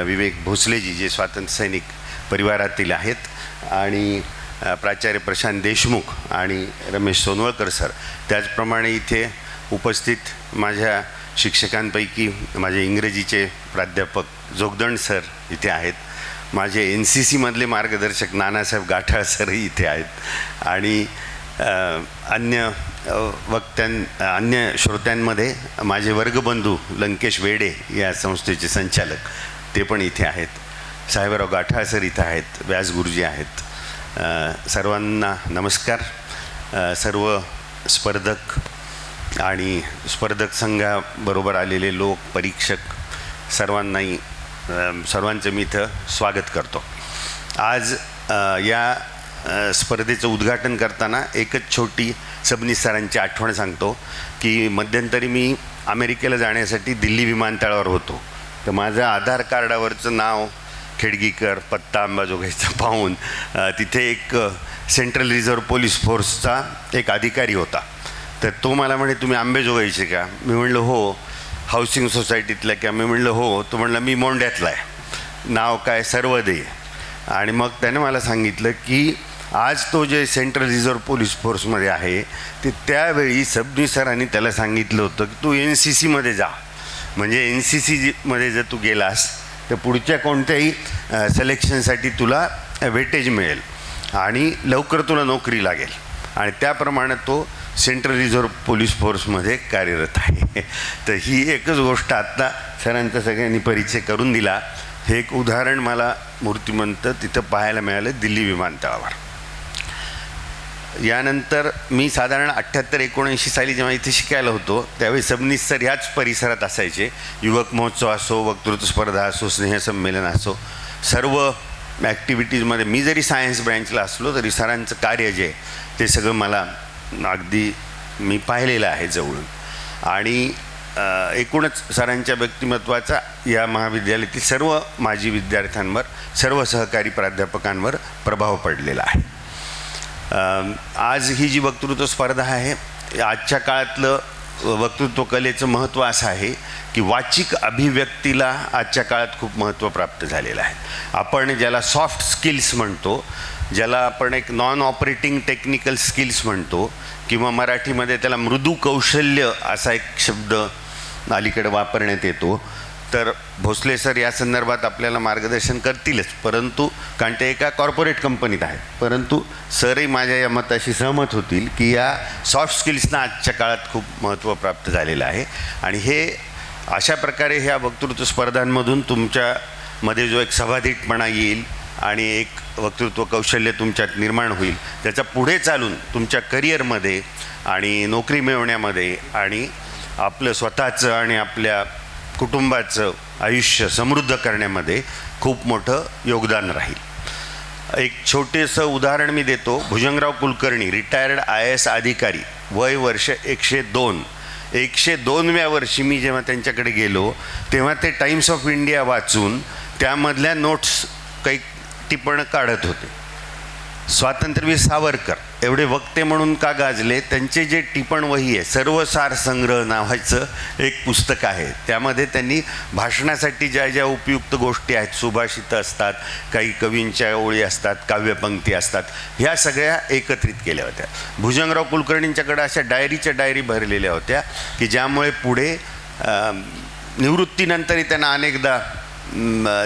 विवेक भोसलेजी जे स्वातंत्र्यसैनिक परिवारातील आहेत, आणि प्राचार्य प्रशांत देशमुख आणि रमेश सोनवळकर सर, त्याचप्रमाणे इथे उपस्थित माझ्या शिक्षकांपैकी माझे इंग्रजीचे प्राध्यापक जोगदंड सर इथे आहेत, माझे NCCमधले मार्गदर्शक नानासाहेब गाठाळ सरही इथे आहेत, आणि अन्य अन्य श्रोत्यांमध्ये माझे वर्गबंधू लंकेश वेडे या संस्थेचे संचालक ते पण इथे आहेत, साहेबराव गाठाळ सर इथे आहेत, व्यास गुरुजी आहेत. सर्वांना नमस्कार. सर्व स्पर्धक आणि स्पर्धक संघाबरोबर आलेले लोक, परीक्षक सर्वांनाही सर्वांचं मी इथं स्वागत करतो. आज या स्पर्धेचं उद्घाटन करताना एकच छोटी सबनीस सरांची आठवण सांगतो की मध्यंतरी मी अमेरिकेला जाण्यासाठी दिल्ली विमानतळावर होतो. तर माझं आधार कार्डावरचं नाव खेडगीकर, पत्ता अंबाजोगाईचा पाहून तिथे एक सेंट्रल रिझर्व्ह पोलीस फोर्सचा एक अधिकारी होता. तर तो मला म्हणे, तुम्ही अंबाजोगाईचे का? मी म्हणलं हो. हाऊसिंग सोसायटीतला का? मी म्हणलं हो. तो म्हणला मी मोंड्यातला आहे. नाव काय? सर्वदे. आणि मग त्याने मला सांगितलं की आज तो जे सेंट्रल रिझर्व्ह पोलीस फोर्समध्ये आहे ते त्यावेळी सबनीस सरांनी त्याला सांगितलं होतं की तू NCCमध्ये जा, म्हणजे NCCमध्ये जर तू गेलास तर पुढच्या कोणत्याही सिलेक्शनसाठी तुला वेटेज मिळेल आणि लवकर तुला नोकरी लागेल. आणि त्याप्रमाणे तो सेंट्रल रिझर्व्ह पोलीस फोर्समध्ये कार्यरत आहे. तर ही एकच गोष्ट आत्ता सरांचा सगळ्यांनी परिचय करून दिला. हे एक उदाहरण मला मूर्तिमंत तिथं पाहायला मिळालं दिल्ली विमानतळावर. यानंतर मी साधारण 78-79 साली जेव्हा इथे शिकायला होतो त्यावेळी सबनीस सर ह्याच परिसरात असायचे. युवक महोत्सव असो, वक्तृत्व स्पर्धा असो, स्नेहसंमेलन असो, सर्व ॲक्टिव्हिटीजमध्ये मी जरी सायन्स ब्रँचला असलो तरी सरांचं कार्य जे ते सगळं मला अगदी मी पाहिलेलं आहे जवळून. आणि एकूणच सरांच्या व्यक्तिमत्वाचा या महाविद्यालयातील सर्व माजी विद्यार्थ्यांवर, सर्व सहकारी प्राध्यापकांवर प्रभाव पडलेला आहे. आज ही जी वक्तृत्व स्पर्धा आहे, आजच्या काळातलं वक्तृत्व कलेचं महत्त्व असं आहे की वाचिक अभिव्यक्तीला आजच्या काळात खूप महत्त्व प्राप्त झालेलं आहे. आपण ज्याला सॉफ्ट स्किल्स म्हणतो, ज्याला आपण एक नॉन ऑपरेटिंग टेक्निकल स्किल्स म्हणतो, किंवा मराठीमध्ये त्याला मृदू कौशल्य असा एक शब्द अलीकडे वापरण्यात येतो. तर भोसले सर या संदर्भात आपल्याला मार्गदर्शन करतीलच, परंतु कारण ते एका कॉर्पोरेट कंपनीत आहेत, परंतु सरही माझ्या या मताशी सहमत होतील की या सॉफ्ट स्किल्सना आजच्या काळात खूप महत्त्व प्राप्त झालेलं आहे. आणि हे अशा प्रकारे ह्या वक्तृत्व स्पर्धांमधून तुमच्यामध्ये जो एक सभाधीटपणा येईल आणि एक वक्तृत्व कौशल्य तुमच्यात निर्माण होईल, त्याचा पुढे चालून तुमच्या करिअरमध्ये आणि नोकरी मिळवण्यामध्ये आणि आपलं स्वतःचं आणि आपल्या कुटुंबाचं आयुष्य समृद्ध करण्यामध्ये खूप मोठं योगदान राहील. एक छोटेसं उदाहरण मी देतो. भुजंगराव कुलकर्णी, रिटायर्ड IAS अधिकारी, वय वर्ष 102. 102व्या वर्षी मी जेव्हा त्यांच्याकडे गेलो तेव्हा ते टाइम्स ऑफ इंडिया वाचून त्यामधल्या नोट्स काही टिपणं काढत होते. स्वातंत्र्यवीर सावरकर एवढे वक्ते म्हणून का गाजले, त्यांचे जे टिपणवही आहे, सर्वसार संग्रह नावाचं एक पुस्तक आहे. त्यामध्ये त्यांनी भाषणासाठी ज्या ज्या उपयुक्त गोष्टी आहेत, सुभाषितं असतात, काही कवींच्या ओळी असतात, काव्यपंक्ती असतात, ह्या सगळ्या एकत्रित केल्या होत्या. भुजंगराव कुलकर्णींच्याकडे अशा डायरी भरलेल्या होत्या की ज्यामुळे पुढे निवृत्तीनंतरही त्यांना अनेकदा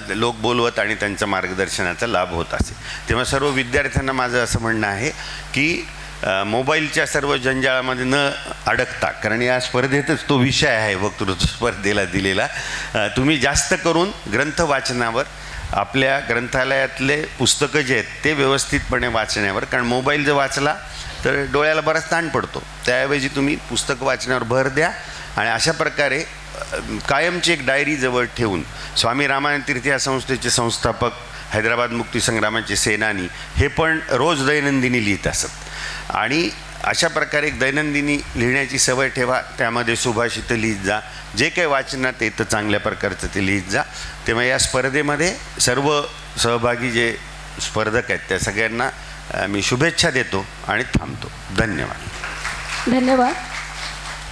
लोक बोलवत आणि त्यांच्या मार्गदर्शनाचा लाभ होत असे. तेव्हा सर्व विद्यार्थ्यांना माझं असं म्हणणं आहे की मोबाईलच्या सर्व जंजाळामध्ये न अडकता, कारण या स्पर्धेतच तो विषय आहे वक्तृत्व स्पर्धेला दिलेला, तुम्ही जास्त करून ग्रंथ वाचनावर, आपल्या ग्रंथालयातले पुस्तकं जे आहेत ते व्यवस्थितपणे वाचण्यावर, कारण मोबाईल जर वाचला तर डोळ्याला बराच ताण पडतो. त्याऐवजी तुम्ही पुस्तक वाचण्यावर भर द्या आणि अशा प्रकारे कायमची एक डायरी जवळ ठेवून, स्वामी रामानंद तीर्थ या संस्थेचे संस्थापक, हैदराबाद मुक्तीसंग्रामाचे सेनानी, हे पण रोज दैनंदिनी लिहित असत आणि अशा प्रकारे एक दैनंदिनी लिहिण्याची सवय ठेवा. त्यामध्ये सुभाषितं लिहित जा, जे काही वाचनात येतं चांगल्या प्रकारचं ते लिहित जा. तेव्हा या स्पर्धेमध्ये सर्व सहभागी जे स्पर्धक आहेत त्या सगळ्यांना मी शुभेच्छा देतो आणि थांबतो. धन्यवाद. धन्यवाद.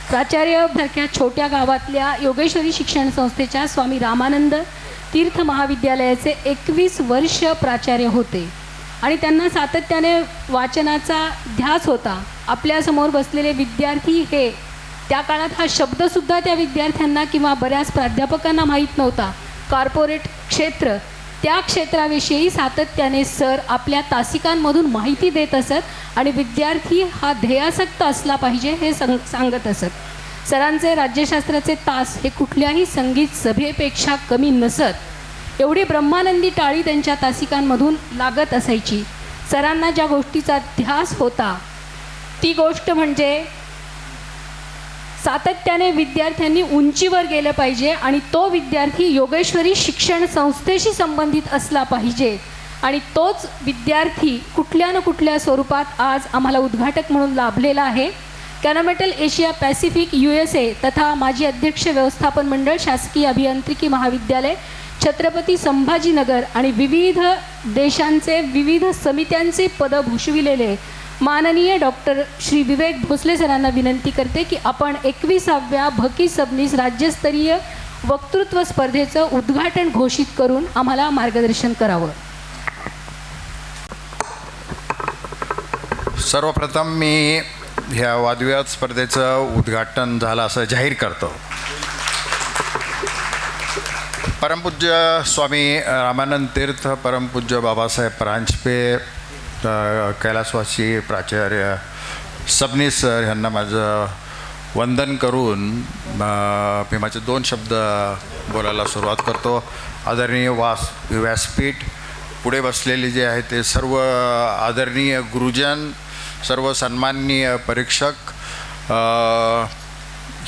प्राचार्य भरक्या छोट्या गावातल्या योगेश्वरी शिक्षण संस्थेच्या स्वामी रामानंद तीर्थ महाविद्यालयाचे 21 वर्ष प्राचार्य होते आणि त्यांना सातत्याने वाचनाचा ध्यास होता. आपल्यासमोर बसलेले विद्यार्थी हे, त्या काळात हा शब्दसुद्धा त्या विद्यार्थ्यांना किंवा बऱ्याच प्राध्यापकांना माहीत नव्हता. कॉर्पोरेट क्षेत्र, त्या क्षेत्राविषयी सातत्याने सर आपल्या तासिकांमधून माहिती देत असत आणि विद्यार्थी हा ध्येयासक्त असला पाहिजे हे सांगत असत. सरांचे राज्यशास्त्राचे तास हे कुठल्याही संगीत सभेपेक्षा कमी नसत. एवढी ब्रह्मानंदी टाळी त्यांच्या तासिकांमधून लागत असायची. सरांना ज्या गोष्टीचा ध्यास होता ती गोष्ट म्हणजे सातत्याने विद्यार्थ्यांनी उंचीवर गेलं पाहिजे आणि तो विद्यार्थी योगेश्वरी शिक्षण संस्थेशी संबंधित असला पाहिजे आणि तोच विद्यार्थी कुठल्या न कुठल्या स्वरूपात आज आम्हाला उद्घाटक म्हणून लाभलेला आहे. कॅनोमेटल एशिया पॅसिफिक USA तथा माजी अध्यक्ष व्यवस्थापन मंडळ शासकीय अभियांत्रिकी महाविद्यालय छत्रपती संभाजीनगर आणि विविध देशांचे विविध समित्यांचे पदं भूषविलेले माननीय डॉक्टर श्री विवेक भोसले सरांना विनंती करते की आपण 21व्या भकी सबनीस राज्यस्तरीय वक्तृत्व स्पर्धेचं उद्घाटन घोषित करून आम्हाला मार्गदर्शन करावं. सर्वप्रथम मी ह्या वादविवाद स्पर्धेचं उद्घाटन झालं असं जाहीर करतो. परमपूज्य स्वामी रामानंद तीर्थ, परमपूज्य बाबासाहेब परांजपे, कैलासवासी प्राचार्य सबनीस सर यांना माझं वंदन करून मी माझे 2 शब्द बोलायला सुरुवात करतो. आदरणीय व्यासपीठ, पुढे बसलेले जे आहे ते सर्व आदरणीय गुरुजन, सर्व सन्माननीय परीक्षक,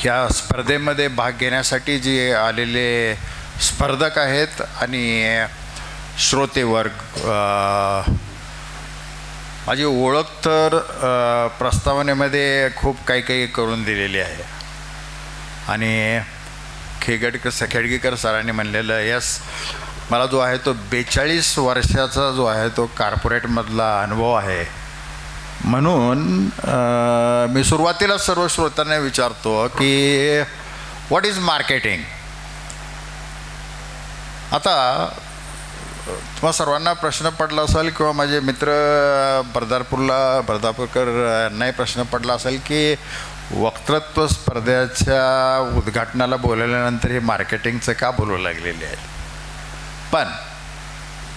ह्या स्पर्धेमध्ये भाग घेण्यासाठी जे आलेले स्पर्धक आहेत आणि श्रोतेवर्ग, माझी ओळख तर प्रस्तावनेमध्ये खूप काही करून दिलेली आहे आणि खेडगेकर सरांनी म्हणलेलं यस, मला जो आहे तो 42 वर्षाचा जो आहे तो कॉर्पोरेटमधला अनुभव आहे. म्हणून मी सुरुवातीला सर्व श्रोत्यांना विचारतो की व्हॉट इज मार्केटिंग. आता तुम्हा सर्वांना प्रश्न पडला असेल किंवा माझे मित्र बर्दापूरकर यांनाही प्रश्न पडला असेल की वक्तृत्व स्पर्धेच्या उद्घाटनाला बोलवल्यानंतर हे मार्केटिंगचं का बोलू लागलेले आहे. पण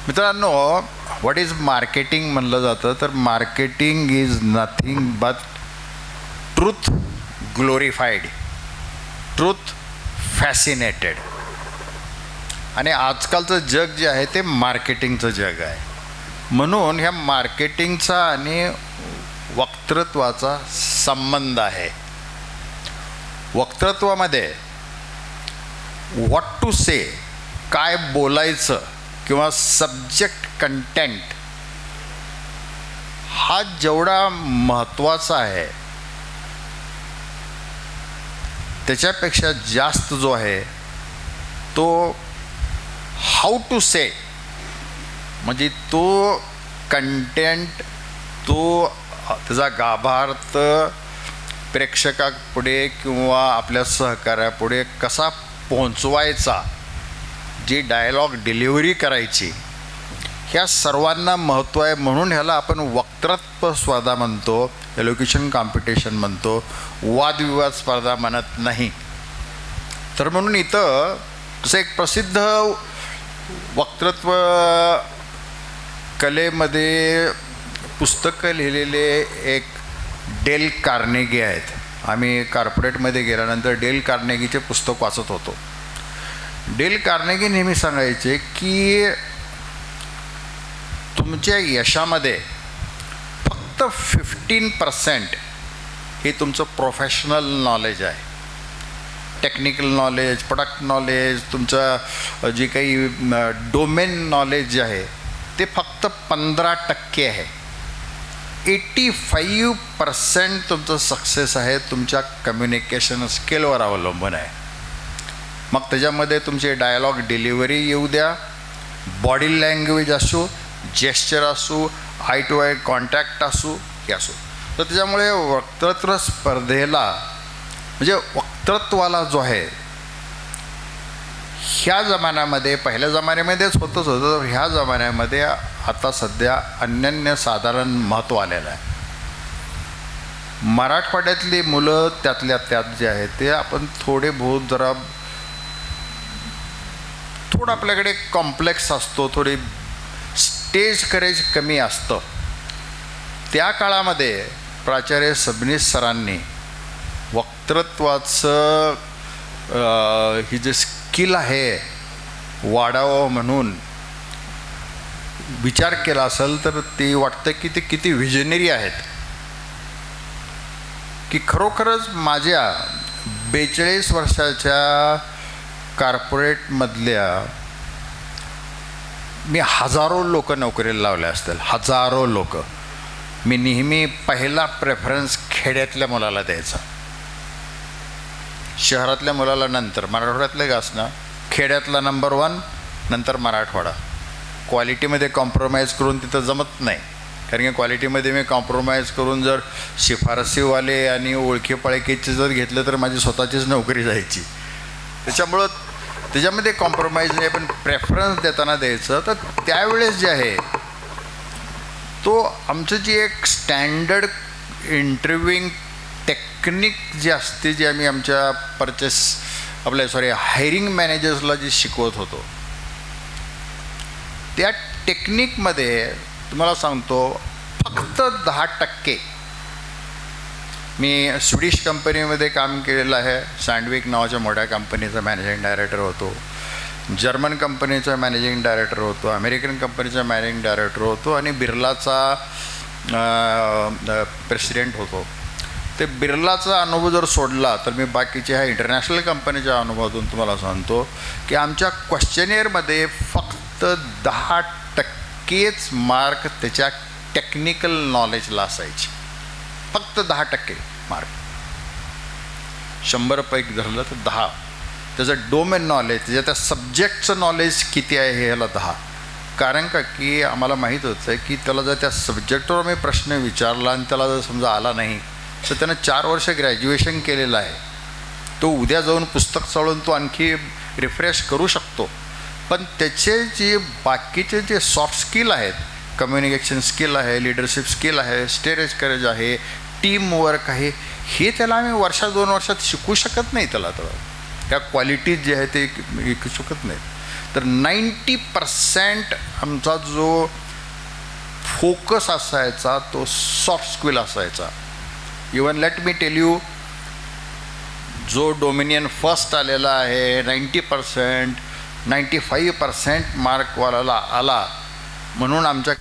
मित्रांनो, व्हॉट इज मार्केटिंग म्हणलं जातं तर marketing is nothing but truth glorified, truth fascinated. आणि आजकालचं जग जे आहे ते मार्केटिंगचं जग आहे. म्हणून ह्या मार्केटिंगचा आणि वक्तृत्वाचा संबंध आहे. वक्तृत्वामध्ये व्हॉट टू से, काय बोलायचं किंवा सब्जेक्ट कंटेंट हा जेवढा महत्त्वाचा आहे त्याच्यापेक्षा जास्त जो आहे तो हाऊ टू से, म्हणजे तो कंटेंट, तो त्याचा गाभार्थ प्रेक्षकापुढे किंवा आपल्या सहकार्यापुढे कसा पोहोचवायचा, जी डायलॉग डिलिव्हरी करायची, ह्या सर्वांना महत्त्व आहे. म्हणून ह्याला आपण वक्तृत्व स्पर्धा म्हणतो, एलोक्युशन कॉम्पिटिशन म्हणतो, वादविवाद स्पर्धा म्हणत नाही. तर म्हणून इथं जसं एक प्रसिद्ध वक्तृत्व कलेमध्ये पुस्तकं लिहिलेले एक डेल कार्नेगी आहेत. आम्ही कॉर्पोरेटमध्ये गेल्यानंतर डेल कार्नेगीचे पुस्तक वाचत होतो. डेल कार्नेगी नेहमी सांगायचे की तुमच्या यशामध्ये फक्त 15% हे तुमचं प्रोफेशनल नॉलेज आहे. टेक्निकल नॉलेज, प्रोडक्ट नॉलेज, तुमचं जे काही डोमेन नॉलेज जे आहे ते फक्त 15% आहे. 85% तुमचं सक्सेस आहे तुमच्या कम्युनिकेशन स्किलवर अवलंबून आहे. मग त्याच्यामध्ये तुमचे डायलॉग डिलिव्हरी येऊ द्या, बॉडी लँग्वेज असो, जेस्चर असो, आय टू आय कॉन्टॅक्ट असो, हे असो. तर त्याच्यामुळे वक्तृत्व स्पर्धेला म्हणजे वक्तृत्वाला जो आहे ह्या जमान्यामध्ये, पहिल्या जमान्यामध्येच होतंच होतं, ह्या जमान्यामध्ये आता सध्या अनन्यसाधारण महत्त्व आलेलं आहे. मराठवाड्यातली मुलं त्यातल्या त्यात जे आहेत ते आपण थोडं आपल्याकडे कॉम्प्लेक्स असतो, थोडी स्टेज करेज कमी असतं. त्या काळामध्ये प्राचार्य सबनीस सरांनी वक्तृत्वाचं ही जे स्किल आहे वाढावं म्हणून विचार केला असेल तर ते वाटतं की ते किती व्हिजनरी आहेत. की खरोखरच माझ्या 42 वर्षाच्या कॉर्पोरेटमधल्या मी हजारो लोक नोकरीला लावले असतील, हजारो लोक. मी नेहमी पहिला प्रेफरन्स खेड्यातल्या मुलाला द्यायचा, शहरातल्या मुलाला नंतर. मराठवाड्यातले का असणं, खेड्यातला नंबर 1, नंतर मराठवाडा. क्वालिटीमध्ये कॉम्प्रोमाइज करून तिथं जमत नाही, कारण की क्वालिटीमध्ये मी कॉम्प्रोमाइज करून जर शिफारसीवाले आणि ओळखी पळखीचे जर घेतलं तर माझी स्वतःचीच नोकरी जायची. त्याच्यामुळं त्याच्यामध्ये कॉम्प्रोमाइज नाही, पण प्रेफरन्स देताना द्यायचं. तर त्यावेळेस जे आहे तो आमचं जी एक स्टँडर्ड इंटरव्ह्यूइंग टेक्निक जी असते, जी आम्ही आमच्या हायरिंग मॅनेजर्सला जी शिकवत होतो, त्या टेक्निकमध्ये तुम्हाला सांगतो फक्त 10%. मी स्वीडिश कंपनीमध्ये काम केलेलं आहे, सँडविक नावाच्या मोठ्या कंपनीचा मॅनेजिंग डायरेक्टर होतो, जर्मन कंपनीचा मॅनेजिंग डायरेक्टर होतो, अमेरिकन कंपनीचा मॅनेजिंग डायरेक्टर होतो आणि बिर्लाचा प्रेसिडेंट होतो. ते बिर्लाचा अनुभव जर सोडला तर मी बाकीच्या ह्या इंटरनॅशनल कंपनीच्या अनुभवातून तुम्हाला सांगतो की आमच्या क्वेश्चनियरमध्ये फक्त 10%च मार्क त्याच्या टेक्निकल नॉलेजला असायचे. फक्त 10% मार्क. 100 पैकी धरलं तर 10. त्याचं डोमेन नॉलेज, त्याच्या त्या सब्जेक्टचं नॉलेज किती आहे हे ह्याला 10. कारण का की आम्हाला माहीत होतं की त्याला जर त्या सब्जेक्टवर मी प्रश्न विचारला आणि त्याला जर समजा आला नाही तर त्यानं 4 वर्ष ग्रॅज्युएशन केलेलं आहे, तो उद्या जाऊन पुस्तक चाळून तो आणखी रिफ्रेश करू शकतो. पण त्याचे जे बाकीचे जे सॉफ्ट स्किल आहेत, कम्युनिकेशन स्किल आहे, लिडरशिप स्किल आहे, स्टेरेज करेज आहे, टीम वर्क आहे, हे त्याला आम्ही 1-2 वर्षात शिकू शकत नाही. त्याला त्या क्वालिटीज जे आहे ते शिकू शकत नाहीत. तर 90% आमचा जो फोकस असायचा तो सॉफ्ट स्किल असायचा. Even let me tell you, जो डोमिनियन फर्स्ट आलेला आहे 90%, 95% मार्कवाला आला म्हणून आमच्या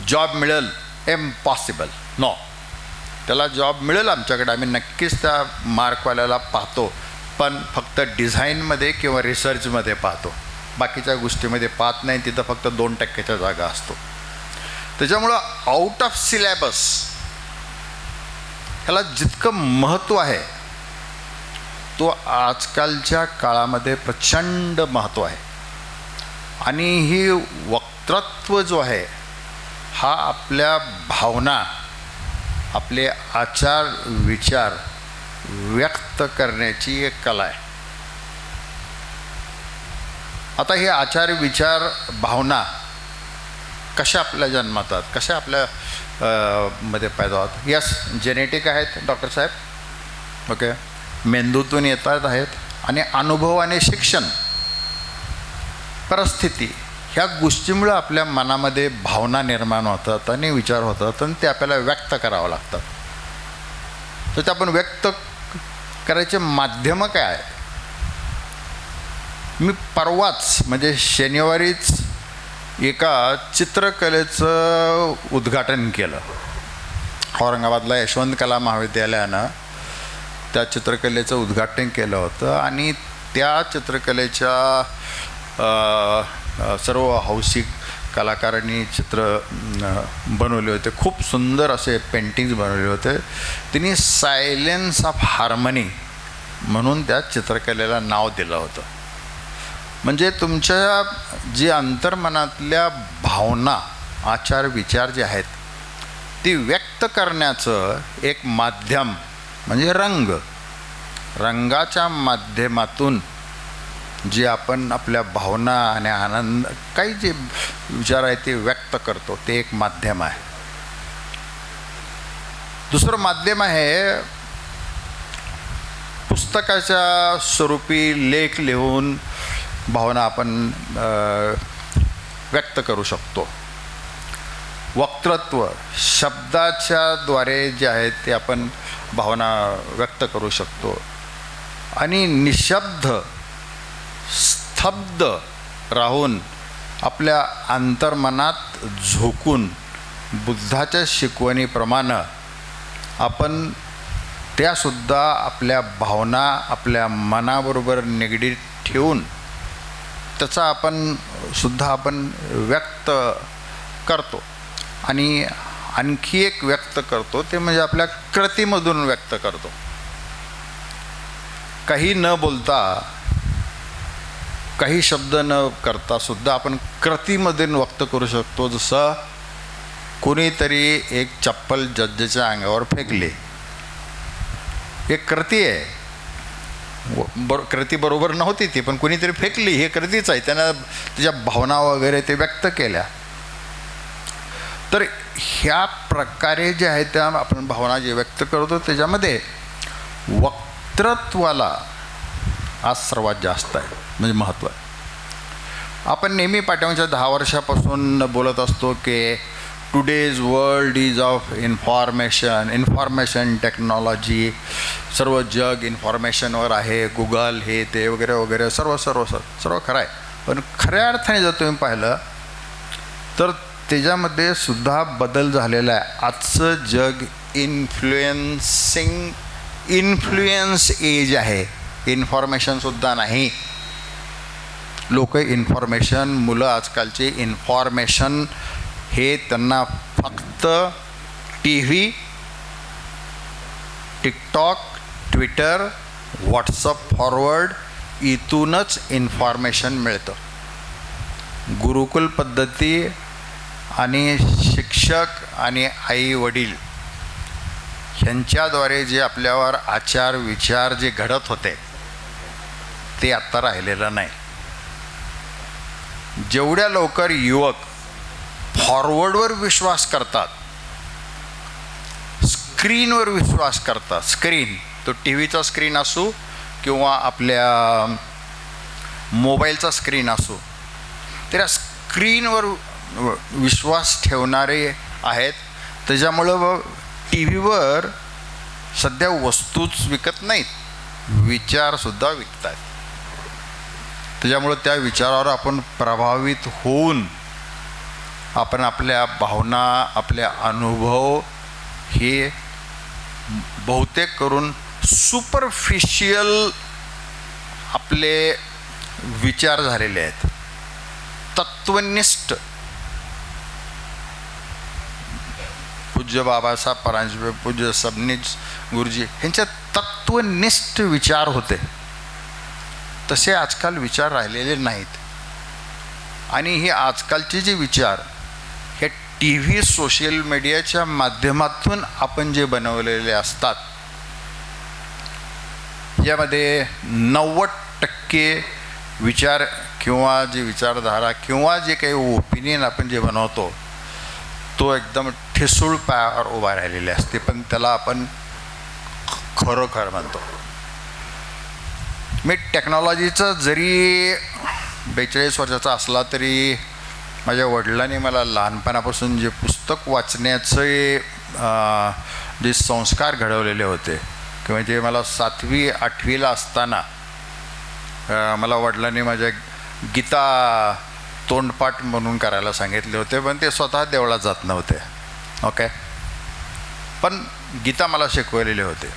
जॉब मिळेल इम्पॉसिबल. नो, त्याला जॉब मिळेल आमच्याकडे, आम्ही नक्कीच त्या मार्कवाल्याला पाहतो, पण फक्त डिझाईनमध्ये किंवा रिसर्चमध्ये पाहतो, बाकीच्या गोष्टीमध्ये पाहत नाही. तिथं फक्त 2% जागा असतो. त्याच्यामुळं आउट ऑफ सिलेबस ह्याला जितकं महत्त्व आहे तो आजकालच्या काळामध्ये प्रचंड महत्त्व आहे. आणि ही वक्तृत्व जो आहे हा आपल्या भावना, आपले आचार विचार व्यक्त करण्याची एक कला आहे. आता हे आचार विचार भावना कशा आपल्या जन्मातात, कशा आपल्या मध्ये पैदा होतात. यस, जेनेटिक आहेत डॉक्टर साहेब, ओके, मेंदूतून येतात आहेत, आणि अनुभव आणि शिक्षण, परिस्थिती, ह्या गोष्टीमुळं आपल्या मनामध्ये भावना निर्माण होतात आणि विचार होतात आणि ते आपल्याला व्यक्त करावं लागतात. तर ते आपण व्यक्त करायचे माध्यमं काय आहेत? मी परवाच म्हणजे शनिवारीच एका चित्रकलेचं उद्घाटन केलं. औरंगाबादला यशवंत कला महाविद्यालयानं त्या चित्रकलेचं उद्घाटन केलं होतं आणि त्या चित्रकलेच्या सर्व हौसिक कलाकारांनी चित्र बनवले होते. खूप सुंदर असे पेंटिंग्स बनवले होते. तिने सायलेन्स ऑफ हार्मनी म्हणून त्या चित्रकलेला नाव दिलं होतं. म्हणजे तुमच्या जी अंतर्मनातल्या भावना, आचार विचार जे आहेत ती व्यक्त करण्याचं एक माध्यम म्हणजे रंग. रंगाच्या माध्यमातून जे आपण आपल्या भावना आणि आनंद, काही जे विचार आहे ते व्यक्त करतो, ते एक माध्यम आहे. दुसरं माध्यम आहे पुस्तकाच्या स्वरूपी लेख लिहून भावना आपण व्यक्त करू शकतो. वक्तृत्व, शब्दाच्या द्वारे जे आहेत ते आपण भावना व्यक्त करू शकतो. आणि निशब्द, स्तब्ध राहून आपल्या अंतर्मनात झोकून बुद्धाच्या शिकवणीप्रमाणे आपण त्यासुद्धा आपल्या भावना आपल्या मनाबरोबर निगडीत ठेवून त्याचा आपण व्यक्त करतो. आणि आणखी एक व्यक्त करतो ते म्हणजे आपल्या कृतीमधून व्यक्त करतो. काही न बोलता, काही शब्द न करता सुद्धा आपण कृतीमधून व्यक्त करू शकतो. जसं कोणीतरी एक चप्पल जजेच्या अंगावर फेकली, एक कृती आहे. कृती बरोबर नव्हती ती, पण कोणीतरी फेकली, हे कृतीच आहे. त्यानं त्याच्या भावना वगैरे ते व्यक्त केल्या. तर ह्या प्रकारे जे आहे त्या आपण भावना जे व्यक्त करतो त्याच्यामध्ये वक्तृत्वाला आज सर्वात जास्त आहे, म्हणजे महत्त्व आहे. आपण नेहमी पाठीमागच्या 10 वर्षापासून बोलत असतो की today's world is of information technology. सर्व जग इन्फॉर्मेशनवर आहे, गुगल हे ते वगैरे वगैरे सर्व खरं आहे. पण खऱ्या अर्थाने जर तुम्ही पाहिलं तर त्याच्यामध्ये सुद्धा बदल झालेला आहे. आजचं जग इन्फ्लुएन्स एज आहे. इन्फॉर्मेशनसुद्धा नाही. लोक इन्फॉर्मेशन, मुलं आजकालचे इन्फॉर्मेशन हे त्यांना फक्त TV, TikTok, Twitter, WhatsApp forward इथूनच इन्फॉर्मेशन मिळतं. गुरुकुल पद्धती आणि शिक्षक आणि आई वडील ह्यांच्याद्वारे जे आपल्यावर आचार विचार जे घडत होते ते आत्ता राहिलेलं नाही. जेवढ्या लवकर युवक फॉरवर्डवर विश्वास करतात, स्क्रीनवर विश्वास करतात, स्क्रीन तो TV चा स्क्रीन असो किंवा आपल्या मोबाईलचा स्क्रीन असो, त्या स्क्रीनवर विश्वास ठेवणारे आहेत. त्याच्यामुळं TV वर सध्या वस्तूच विकत नाहीत, विचारसुद्धा विकत आहेत. त्याच्यामुळं त्या विचारावर आपण प्रभावित होऊन आपण आपल्या भावना, आपले अनुभव हे बहुतेक करून सुपरफिशियल आपले विचार झालेले आहेत. तत्वनिष्ठ पूज्य बाबासाहेब परांजपे, पूज्य सबनीस गुरुजी यांच्या तत्वनिष्ठ विचार होते, तसे आजकाल विचार राहिलेले नाहीत. आणि हे आजकालचे जे विचार हे टी व्ही सोशल मीडियाच्या माध्यमातून आपण जे बनवलेले असतात, यामध्ये 90% विचार किंवा जी विचारधारा किंवा जे काही ओपिनियन आपण जे बनवतो तो एकदम ठिसूळ पायावर उभा राहिलेले असते, पण त्याला आपण खरोखर म्हणतो. मी टेक्नॉलॉजीचा जरी 42 वर्षाचा असला तरी माझ्या वडिलांनी मला लहानपणापासून जे पुस्तक वाचण्याचे जे संस्कार घडवलेले होते किंवा जे मला 7वी 8वीला असताना मला वडिलांनी माझ्या गीता तोंडपाठ म्हणून करायला सांगितले होते, पण ते स्वतः देवळात जात नव्हते. ओके, पण गीता मला शिकवलेले होते.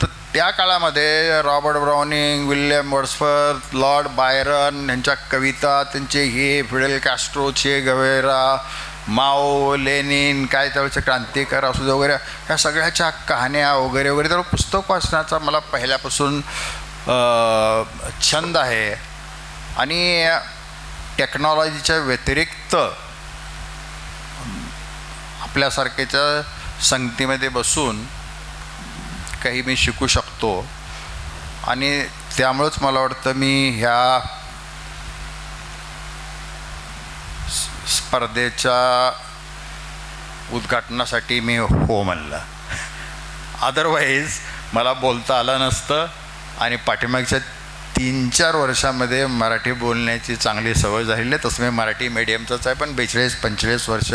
तर त्या काळामध्ये Robert browning, William Wordsworth, Lord Byron यांच्या कविता, त्यांचे हे फिडेल कॅस्ट्रो, चे गवेरा, माओ, लेनिन, काय त्यावेळेचे क्रांतिकार असू दे वगैरे, ह्या सगळ्याच्या कहाण्या वगैरे वगैरे. तर पुस्तक वाचण्याचा मला पहिल्यापासून छंद आहे. आणि टेक्नॉलॉजीच्या व्यतिरिक्त आपल्यासारख्याच्या संगतीमध्ये बसून काही मी शिकू शकतो. आणि त्यामुळंच मला वाटतं मी ह्या स्पर्धेच्या उद्घाटनासाठी मी हो म्हणलं. अदरवाईज मला बोलता आलं नसतं. आणि पाठीमागच्या 3-4 वर्षामध्ये मराठी बोलण्याची चांगली सवय झालेली आहे. तसं मी मराठी मीडियमचंच आहे, पण 42-45 वर्ष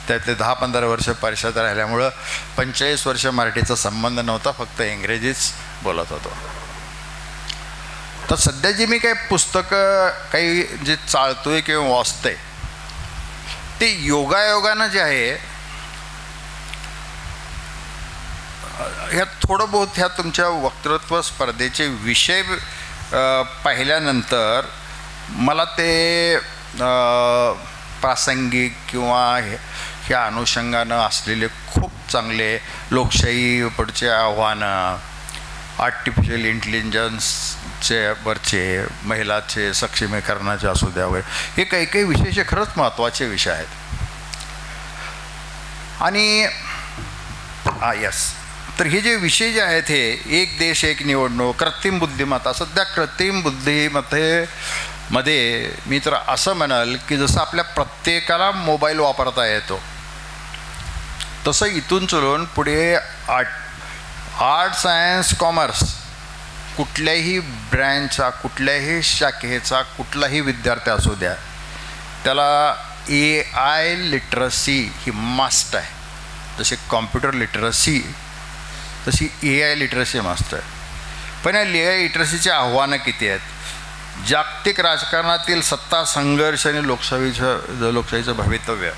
त्यातले 10-15 वर्ष परिषद राहिल्यामुळं 45 वर्ष मराठीचा संबंध नव्हता, फक्त इंग्रजीच बोलत होतो. तर सध्या जी मी काही पुस्तकं काही जे चालतोय किंवा वाचतंय ते योगायोगानं जे आहे, ह्यात थोडं बहुत ह्या तुमच्या वक्तृत्व स्पर्धेचे विषय पाहिल्यानंतर मला ते प्रासंगिक किंवा ह्या अनुषंगानं असलेले खूप चांगले लोकशाही पुढचे आव्हानं, आर्टिफिशियल इंटेलिजन्सचे वरचे, महिलाचे सक्षमीकरणाचे असू द्या वगैरे, हे काही काही विषय खरंच महत्त्वाचे विषय आहेत. आणि यस, तर हे जे विषय जे आहेत हे एक देश एक निवडणूक, कृत्रिम बुद्धिमत्ता. सध्या कृत्रिम बुद्धिमत्तेमध्ये मी तर असं म्हणाल की जसं आपल्या प्रत्येकाला मोबाईल वापरता येतो, तसं इथून चलून पुढे आर्ट, सायन्स, कॉमर्स कुठल्याही ब्रँचचा, कुठल्याही शाखेचा कुठलाही विद्यार्थी असू द्या, त्याला AI लिटरसी ही मस्ट आहे. जसे कॉम्प्युटर लिटरसी तशी AI लिटरसी मस्त आहे. पण या AI लिटरसीची आव्हानं किती आहेत? जागतिक राजकारणातील सत्ता संघर्ष आणि लोकशाहीचं भवितव्य,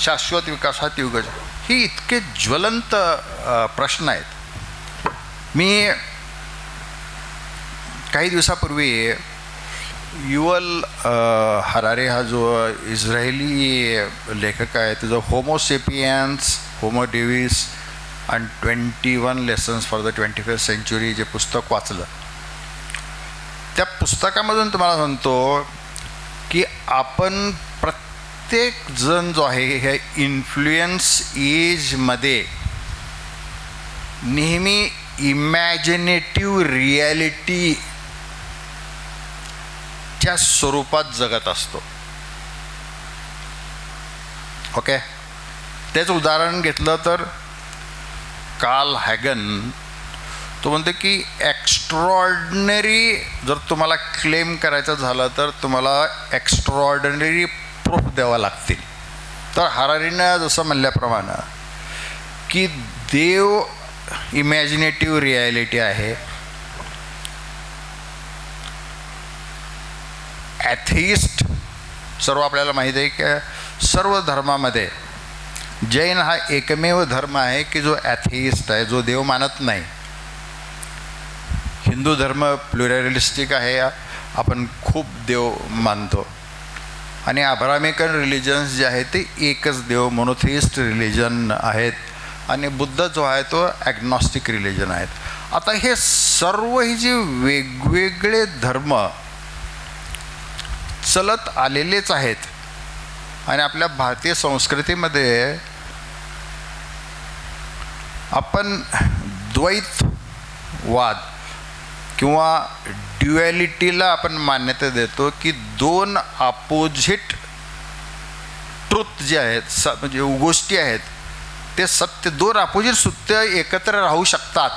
शाश्वत विकासात युग, ही इतके ज्वलंत प्रश्न आहेत. मी काही दिवसापूर्वी युवल हरारे हा जो इस्रायली लेखक आहे, त्याचं Homo sapiens, Homo Deus and 21 lessons for the 21st century जे पुस्तक वाचलं. त्या पुस्तकामधून तुम्हाला सांगतो की आपण प्रत्येक जण जो आहे ह्या इन्फ्लुएन्स एजमध्ये नेहमी इमॅजिनेटिव्ह रिॲलिटीच्या स्वरूपात जगत असतो. ओके, त्याचं उदाहरण घेतलं तर कार्ल हॅगन तो म्हणतो की एक्स्ट्रॉर्डनरी जर तुम्हाला क्लेम करायचं झालं तर तुम्हाला एक्स्ट्रॉर्डनरी प्रूफ द्यावा लागतील. तर हरारीनं जसं म्हणल्याप्रमाणे की देव इमॅजिनेटिव्ह रिॲलिटी आहे, ॲथिइस्ट सर्व आपल्याला माहिती आहे की सर्व धर्मामध्ये जैन हा एकमेव धर्म आहे की जो ॲथिइस्ट आहे, जो देव मानत नाही. हिंदू धर्म प्लुरॅलिस्टिक आहे, आपण खूप देव मानतो. आणि अब्राह्मिकन रिलिजन्स जे आहे ते एकच देव, मोनोथिइस्ट रिलिजन आहेत. आणि बुद्ध जो आहे तो ॲग्नॉस्टिक रिलिजन आहेत. आता हे सर्व ही जे वेगवेगळे धर्म उचलत आलेलेच आहेत. आणि आपल्या भारतीय संस्कृतीमध्ये आपण द्वैतवाद किंवा ड्युॲलिटीला आपण मान्यता देतो की दोन अपोजिट ट्रुथ जे आहेत म्हणजे गोष्टी आहेत ते सत्य, दोन अपोजिट सत्य एकत्र राहू शकतात.